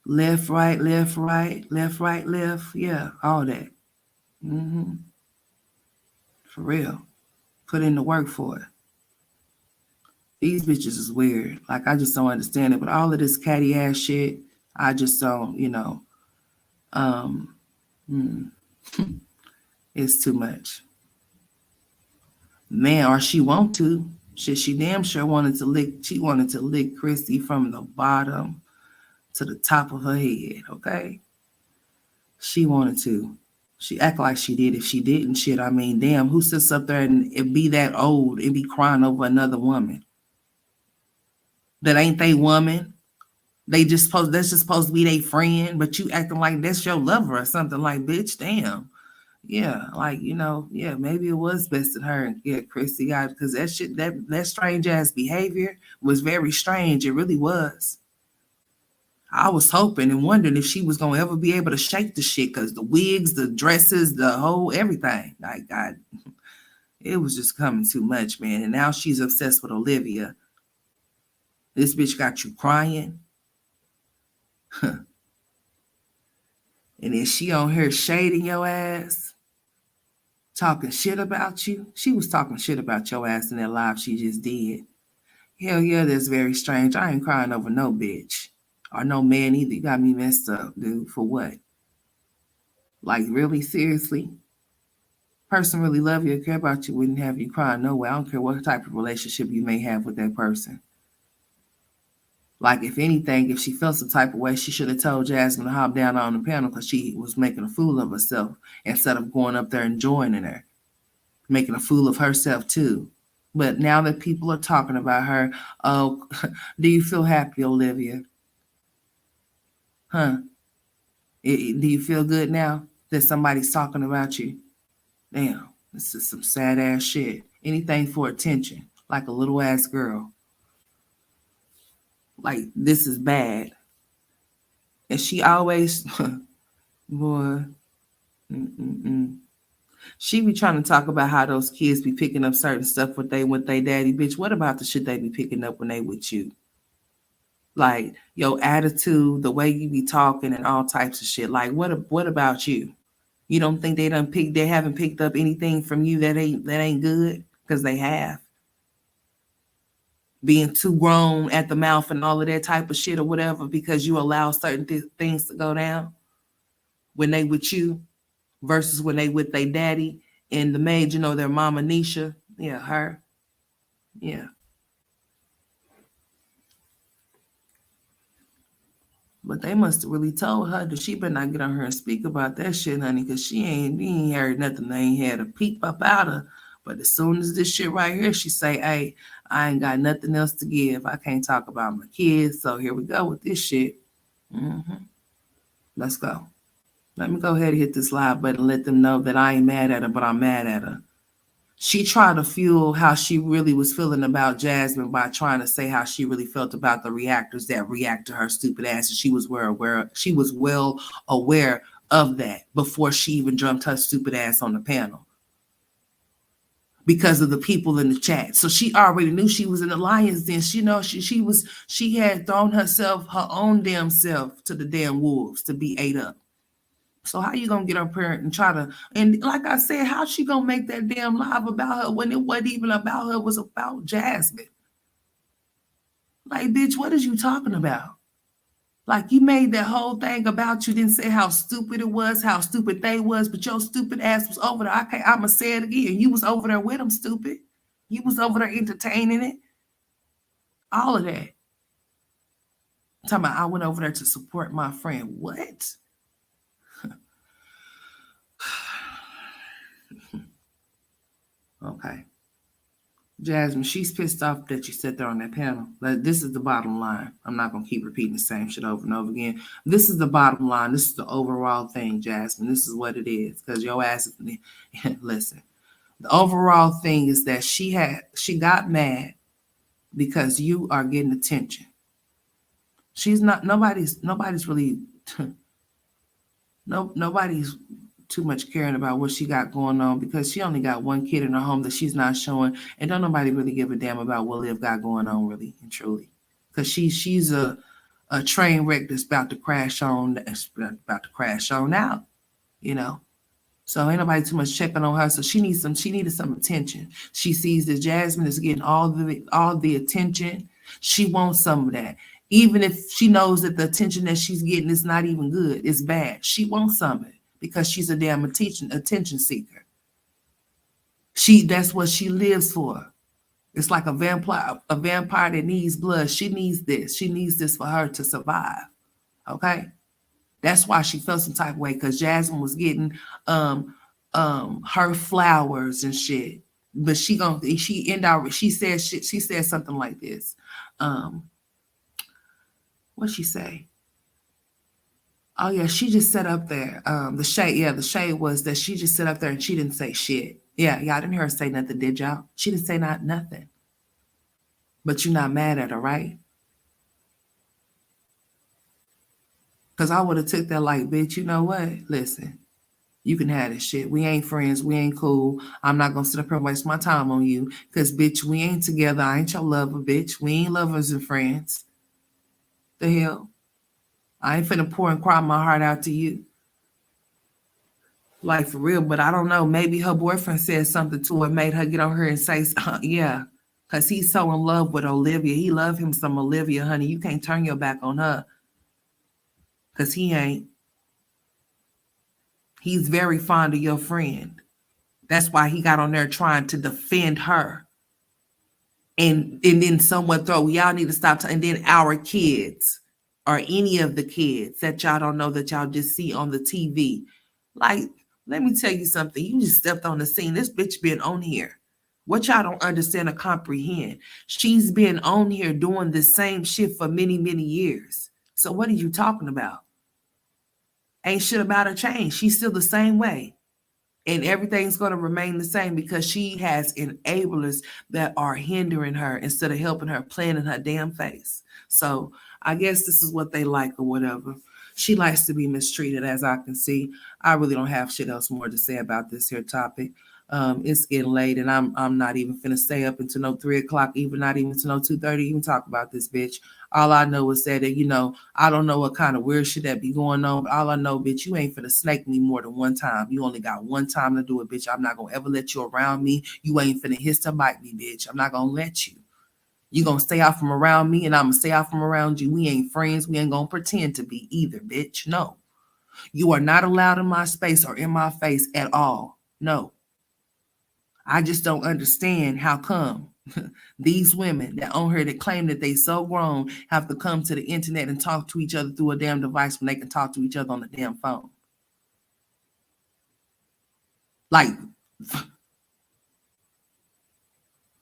Left, right, left, right, left, right, left. Yeah, all that. Mm-hmm. For real. Put in the work for it. These bitches is weird. Like, I just don't understand it. But all of this catty ass shit, I just don't, um, it's too much. Man, or she want to. She damn sure she wanted to lick Christy from the bottom to the top of her head, okay? She wanted to. She act like she did. If she didn't, shit, I mean, damn, who sits up there and be that old and be crying over another woman? That ain't they woman. That's just supposed to be their friend, but you acting like that's your lover or something. Like, bitch, damn. Yeah, like, yeah, maybe it was best in her and yeah, Christy got because that shit that strange ass behavior was very strange. It really was. I was hoping and wondering if she was gonna ever be able to shake the shit because the wigs, the dresses, the whole everything. Like, God, it was just coming too much, man. And now she's obsessed with Olivia. This bitch got you crying. And then she on here shading your ass, talking shit about you. She was talking shit about your ass in that live she just did. Hell yeah, that's very strange. I ain't crying over no bitch. Or no man either. You got me messed up, dude. For what? Like, really? Seriously? Person really love you or care about you wouldn't have you crying no way. I don't care what type of relationship you may have with that person. Like, if anything, if she felt some type of way, she should have told Jasmine to hop down on the panel because she was making a fool of herself instead of going up there and joining her, making a fool of herself too. But now that people are talking about her, oh, do you feel happy, Olivia? Huh? Do you feel good now that somebody's talking about you? Damn, this is some sad ass shit. Anything for attention, like a little ass girl. Like, this is bad. And she always, boy, she be trying to talk about how those kids be picking up certain stuff with they daddy. Bitch, what about the shit they be picking up when they with you? Like your attitude, the way you be talking, and all types of shit. Like what about you? You don't think they haven't picked up anything from you that ain't good? Because they have. Being too grown at the mouth and all of that type of shit or whatever, because you allow certain things to go down when they with you versus when they with their daddy and the maid, their mama Nisha. Yeah, her. Yeah. But they must have really told her that she better not get on her and speak about that shit, honey, because we ain't heard nothing. They ain't had a peep up out of her. But as soon as this shit right here, she say, hey, I ain't got nothing else to give. I can't talk about my kids. So here we go with this shit. Let's go. Let me go ahead and hit this live button and let them know that I ain't mad at her, but I'm mad at her. She tried to fuel how she really was feeling about Jasmine by trying to say how she really felt about the reactors that react to her stupid ass. And she was well aware of that before she even jumped her stupid ass on the panel because of the people in the chat. So she already knew she was in the lion's den. She had thrown her own damn self to the damn wolves to be ate up. So how you gonna get up here and try to, and like I said, how she gonna make that damn live about her when it wasn't even about her, it was about Jasmine? Like, bitch, what is you talking about? Like, you made that whole thing about you, didn't say how stupid it was, how stupid they was, but your stupid ass was over there. I'ma say it again. You was over there with them, stupid. You was over there entertaining it. All of that. I'm talking about I went over there to support my friend. What? Okay. Jasmine, she's pissed off that you sat there on that panel. This is the bottom line. I'm not going to keep repeating the same shit over and over again. This is the bottom line. This is the overall thing, Jasmine. This is what it is. Because your ass is, listen, the overall thing is that she got mad because you are getting attention. Nobody's really, nobody's too much caring about what she got going on because she only got one kid in her home that she's not showing, and don't nobody really give a damn about what Liv got going on, really and truly, because she's a train wreck that's about to crash on out, So ain't nobody too much checking on her. So she needed some attention. She sees that Jasmine is getting all the attention. She wants some of that. Even if she knows that the attention that she's getting is not even good, it's bad. She wants some of it because she's a damn attention seeker. That's what she lives for. It's like a vampire that needs blood. She needs this. She needs this for her to survive. Okay? That's why she felt some type of way, because Jasmine was getting her flowers and shit. But she said something like this. What'd she say? Oh yeah, she just sat up there. The shade was that she just sat up there and she didn't say shit. Yeah, y'all didn't hear her say nothing, did y'all? She didn't say nothing. But you're not mad at her, right? Because I would have took that like, bitch, you know what? Listen, you can have this shit. We ain't friends. We ain't cool. I'm not going to sit up here and waste my time on you. Because, bitch, we ain't together. I ain't your lover, bitch. We ain't lovers and friends. The hell? I ain't finna pour and cry my heart out to you. Like, for real. But I don't know. Maybe her boyfriend said something to her, made her get on her and say, yeah. Because he's so in love with Olivia. He love him some Olivia, honey. You can't turn your back on her. Because he ain't. He's very fond of your friend. That's why he got on there trying to defend her. And then someone y'all need to stop. And then our kids, or any of the kids that y'all don't know, that y'all just see on the TV. Like, let me tell you something. You just stepped on the scene. This bitch been on here. What y'all don't understand or comprehend. She's been on here doing the same shit for many, many years. So what are you talking about? Ain't shit about her change. She's still the same way. And everything's going to remain the same because she has enablers that are hindering her instead of helping her, playing in her damn face. So I guess this is what they like or whatever. She likes to be mistreated, as I can see. I really don't have shit else more to say about this here topic. It's getting late, and I'm not even finna stay up until no 3 o'clock, even not even until no 2:30, even talk about this bitch. All I know is that I don't know what kind of weird shit that be going on, but all I know, bitch, you ain't finna snake me more than one time. You only got one time to do it, bitch. I'm not gonna ever let you around me. You ain't finna hiss to bite me, bitch. I'm not gonna let you. You gonna stay out from around me, and I'm gonna stay out from around you. We ain't friends. We ain't gonna pretend to be either, bitch. No. You are not allowed in my space or in my face at all. No. I just don't understand how come these women that on here that claim that they so grown have to come to the internet and talk to each other through a damn device when they can talk to each other on the damn phone. Like,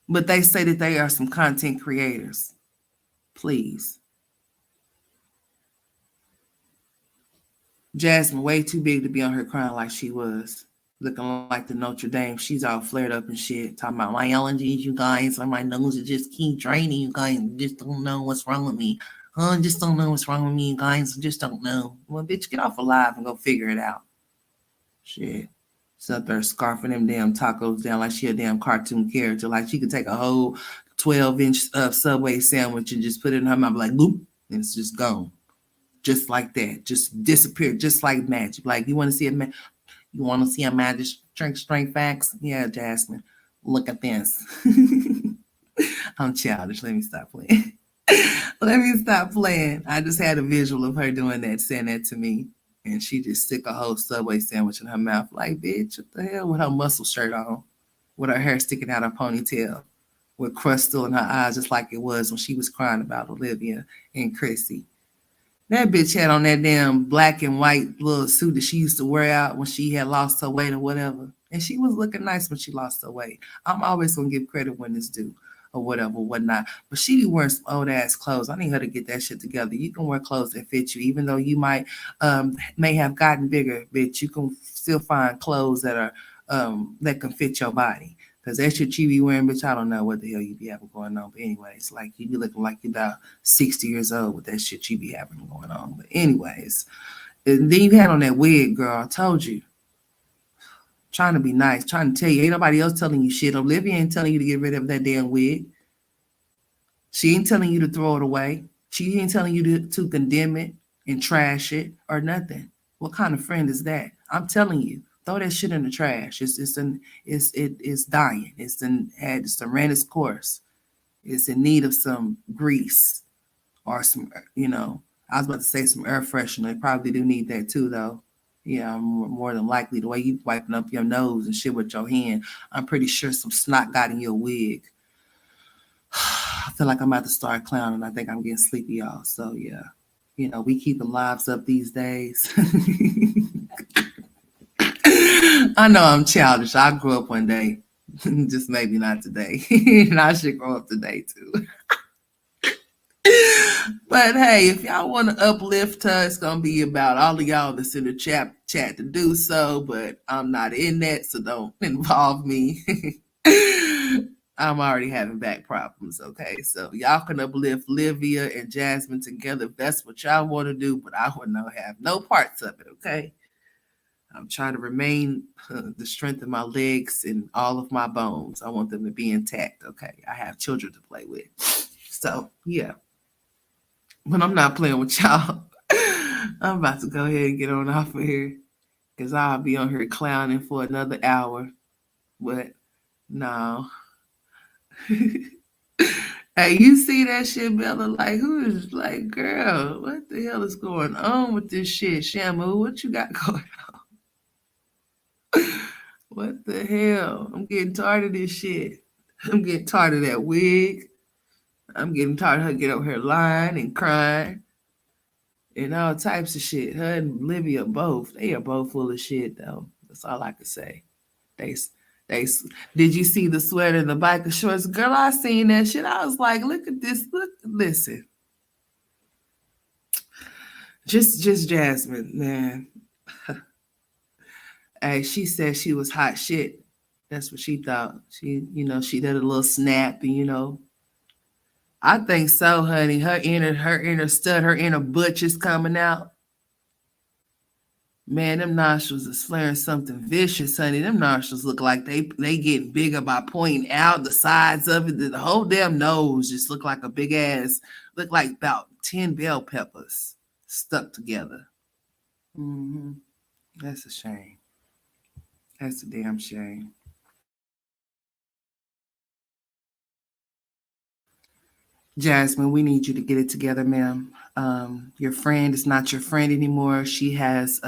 but they say that they are some content creators. Please. Jasmine way too big to be on her crying like she was. Looking like the Notre Dame. She's all flared up and shit. Talking about my allergies, you guys. Or my nose is just keep draining, you guys. Just don't know what's wrong with me. Just don't know what's wrong with me, you guys. Just don't know. Well, bitch, get off alive and go figure it out. Shit. She's up there scarfing them damn tacos down like she a damn cartoon character. Like she could take a whole 12-inch Subway sandwich and just put it in her mouth like, boop, and it's just gone. Just like that. Just disappeared, just like magic. Like, you want to see a magic strength facts? Yeah, Jasmine. Look at this. I'm childish. Let me stop playing. Let me stop playing. I just had a visual of her doing that, saying that to me. And she just stick a whole Subway sandwich in her mouth. Like, bitch, what the hell? With her muscle shirt on. With her hair sticking out her ponytail. With crust still in her eyes, just like it was when she was crying about Olivia and Chrissy. That bitch had on that damn black and white little suit that she used to wear out when she had lost her weight or whatever. And she was looking nice when she lost her weight. I'm always going to give credit when it's due or whatever, whatnot. But she be wearing some old ass clothes. I need her to get that shit together. You can wear clothes that fit you, even though you may have gotten bigger, bitch. You can still find clothes that are that can fit your body. Because that shit you be wearing, bitch, I don't know what the hell you be having going on. But anyways, like you be looking like you're about 60 years old with that shit you be having going on. But anyways, and then you had on that wig, girl. I told you. Trying to be nice, trying to tell you. Ain't nobody else telling you shit. Olivia ain't telling you to get rid of that damn wig. She ain't telling you to throw it away. She ain't telling you to condemn it and trash it or nothing. What kind of friend is that? I'm telling you. Throw that shit in the trash. It's dying. It's ran its course. It's in need of some grease or some, I was about to say some air freshener. They probably do need that too, though. Yeah, more than likely the way you wiping up your nose and shit with your hand, I'm pretty sure some snot got in your wig. I feel like I'm about to start clowning. I think I'm getting sleepy, y'all. So yeah, we keeping lives up these days. I know I'm childish. I grew up one day. Just maybe not today. And I should grow up today too. But hey, if y'all want to uplift her, it's gonna be about all of y'all that's in the chat to do so. But I'm not in that, so don't involve me. I'm already having back problems. Okay, so y'all can uplift Livia and Jasmine together if that's what y'all want to do. But I would not have no parts of it. Okay. I'm trying to remain the strength of my legs and all of my bones. I want them to be intact. Okay. I have children to play with. So, yeah. But I'm not playing with y'all. I'm about to go ahead and get on off of here because I'll be on here clowning for another hour. But no. Hey, you see that shit, Bella? Like, who is like, girl, what the hell is going on with this shit? Shamu, what you got going on? What the hell? I'm getting tired of this shit. I'm getting tired of that wig. I'm getting tired of her getting over here lying and crying and all types of shit. Her and Olivia both. They are both full of shit, though. That's all I can say. They did you see the sweater and the biker shorts? Girl, I seen that shit. I was like, look at this. Listen. Just Jasmine, man. Hey, she said she was hot shit. That's what she thought. She did a little snap and I think so, honey. Her inner stud, her inner butch is coming out. Man, them nostrils is flaring something vicious, honey. Them nostrils look like they getting bigger by pointing out the sides of it. The whole damn nose just look like a big ass, look like about 10 bell peppers stuck together. Hmm. That's a shame. That's a damn shame. Jasmine, we need you to get it together, ma'am. Your friend is not your friend anymore. She has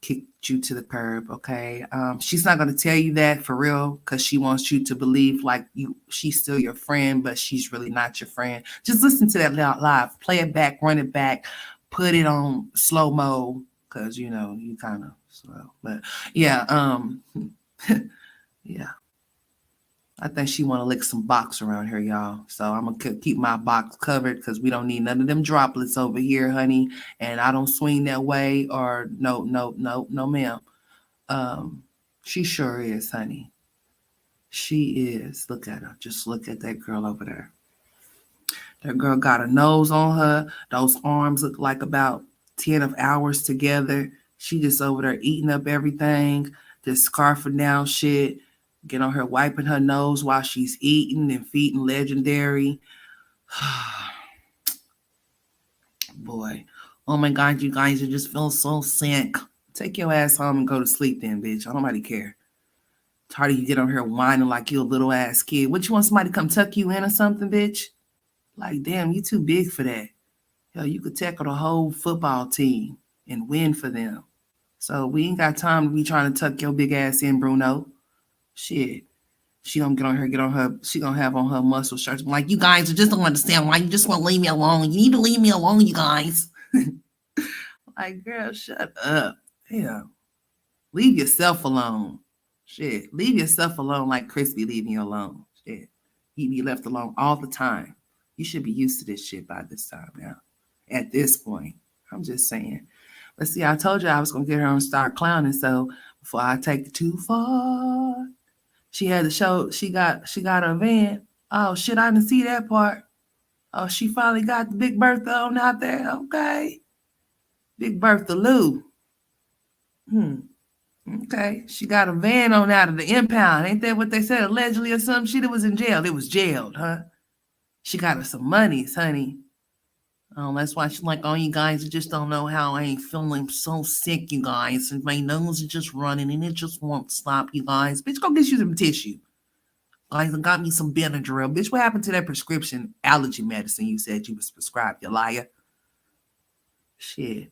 kicked you to the curb. Okay. She's not going to tell you that for real because she wants you to believe like she's still your friend, but she's really not your friend. Just listen to that live, play it back, run it back, put it on slow mo because you kind of slow. But yeah, yeah. I think she want to lick some box around here, y'all. So I'm gonna keep my box covered because we don't need none of them droplets over here, honey. And I don't swing that way, or no, no, no, no, ma'am. Um, she sure is, honey. She is. Look at her. Just look at that girl over there. That girl got a nose on her. Those arms look like about 10 of hours together. She just over there eating up everything, just scarfing down shit. Get on her wiping her nose while she's eating and feeding legendary. Boy. Oh my God, you guys are just feel so sick. Take your ass home and go to sleep then, bitch. I don't nobody care. Tardy, you get on here whining like you a little ass kid. What, you want somebody to come tuck you in or something, bitch? Like, damn, you too big for that. Hell, you could tackle the whole football team and win for them. So we ain't got time to be trying to tuck your big ass in, Bruno. Shit. She gonna she gonna have on her muscle shirts. Like, you guys just don't understand why you just want to leave me alone. You need to leave me alone, you guys. Like, girl, shut up. Yeah. Leave yourself alone. Shit. Leave yourself alone like Crispy leaving you alone. Shit. You be left alone all the time. You should be used to this shit by this time now. At this point. I'm just saying. But see, I told you I was gonna get her and start clowning, so before I take it too far. She had to show she got her van. Oh shit, I didn't see that part. Oh, she finally got the Big Bertha on out there. Okay. Big Bertha Lou. Hmm. Okay. She got a van on out of the impound. Ain't that what they said? Allegedly or some shit. It was in jail. It was jailed, huh? She got her some monies, honey. Oh, that's why she's like, oh, you guys just don't know how I ain't feeling so sick, you guys. And my nose is just running and it just won't stop, you guys. Bitch, go get you some tissue. Guys, got me some Benadryl. Bitch, what happened to that prescription allergy medicine you said you was prescribed, you liar? Shit.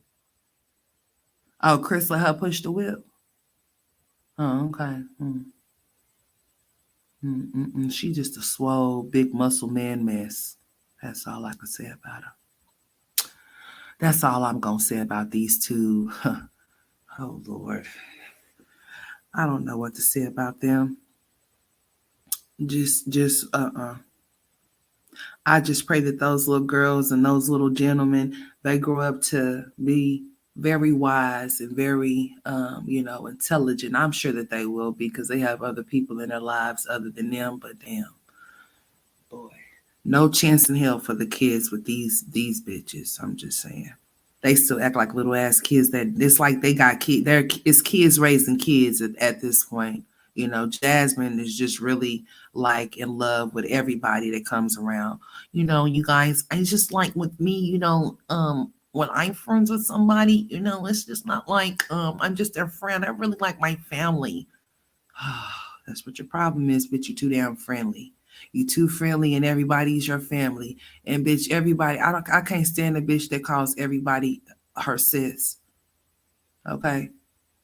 Oh, Chris let her push the whip. Oh, okay. She just a swole, big muscle man mess. That's all I can say about her. That's all I'm gonna say about these two. Oh Lord. I don't know what to say about them. Just I just pray that those little girls and those little gentlemen, they grow up to be very wise and very intelligent. I'm sure that they will be because they have other people in their lives other than them. But damn, boy, no chance in hell for the kids with these bitches. I'm just saying. They still act like little ass kids. That it's like they got kids. It's kids raising kids at this point. Jasmine is just really like in love with everybody that comes around. You guys, I just like with me, when I'm friends with somebody, it's just not like I'm just their friend. I really like my family. That's what your problem is, bitch. You too damn friendly. You too friendly and everybody's your family. And bitch, everybody, I can't stand a bitch that calls everybody her sis. Okay?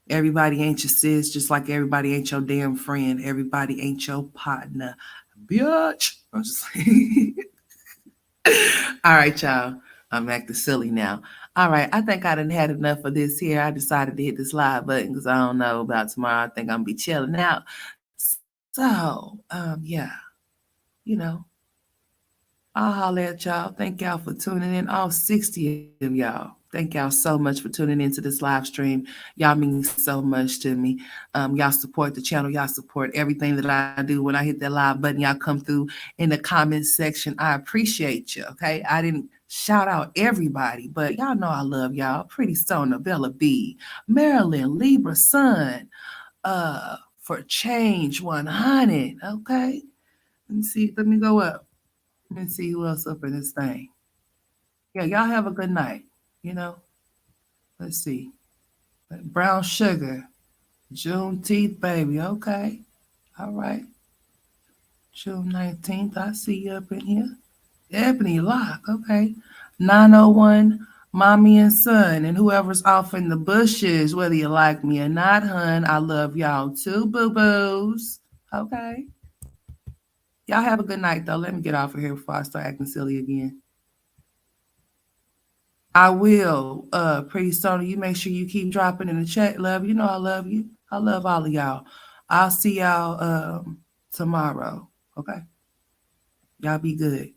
Everybody ain't your sis, just like everybody ain't your damn friend. Everybody ain't your partner. Bitch. I'm just like, all right, y'all. I'm acting silly now. All right, I think I done had enough of this here. I decided to hit this live button because I don't know about tomorrow. I think I'm gonna be chilling out. So, yeah, you know, I'll holler at y'all. Thank y'all for tuning in. All 60 of y'all. Thank y'all so much for tuning into this live stream. Y'all mean so much to me. Y'all support the channel. Y'all support everything that I do. When I hit that live button, y'all come through in the comments section. I appreciate you. Okay. I didn't shout out everybody, but y'all know I love y'all. Pretty Sona, Bella B, Marilyn, Libra Sun, for Change 100. Okay. Let me see. Let me go up. Let me see who else up in this thing. Yeah, y'all have a good night. You know, let's see. Brown Sugar, Juneteenth, baby. Okay. All right. June 19th. I see you up in here. Ebony Lock. Okay. 901, Mommy and Son, and whoever's off in the bushes, whether you like me or not, hun, I love y'all too, boo boos. Okay. Y'all have a good night, though. Let me get off of here before I start acting silly again. I will. Pretty Sony, you make sure you keep dropping in the chat, love. You know I love you. I love all of y'all. I'll see y'all tomorrow. Okay. Y'all be good.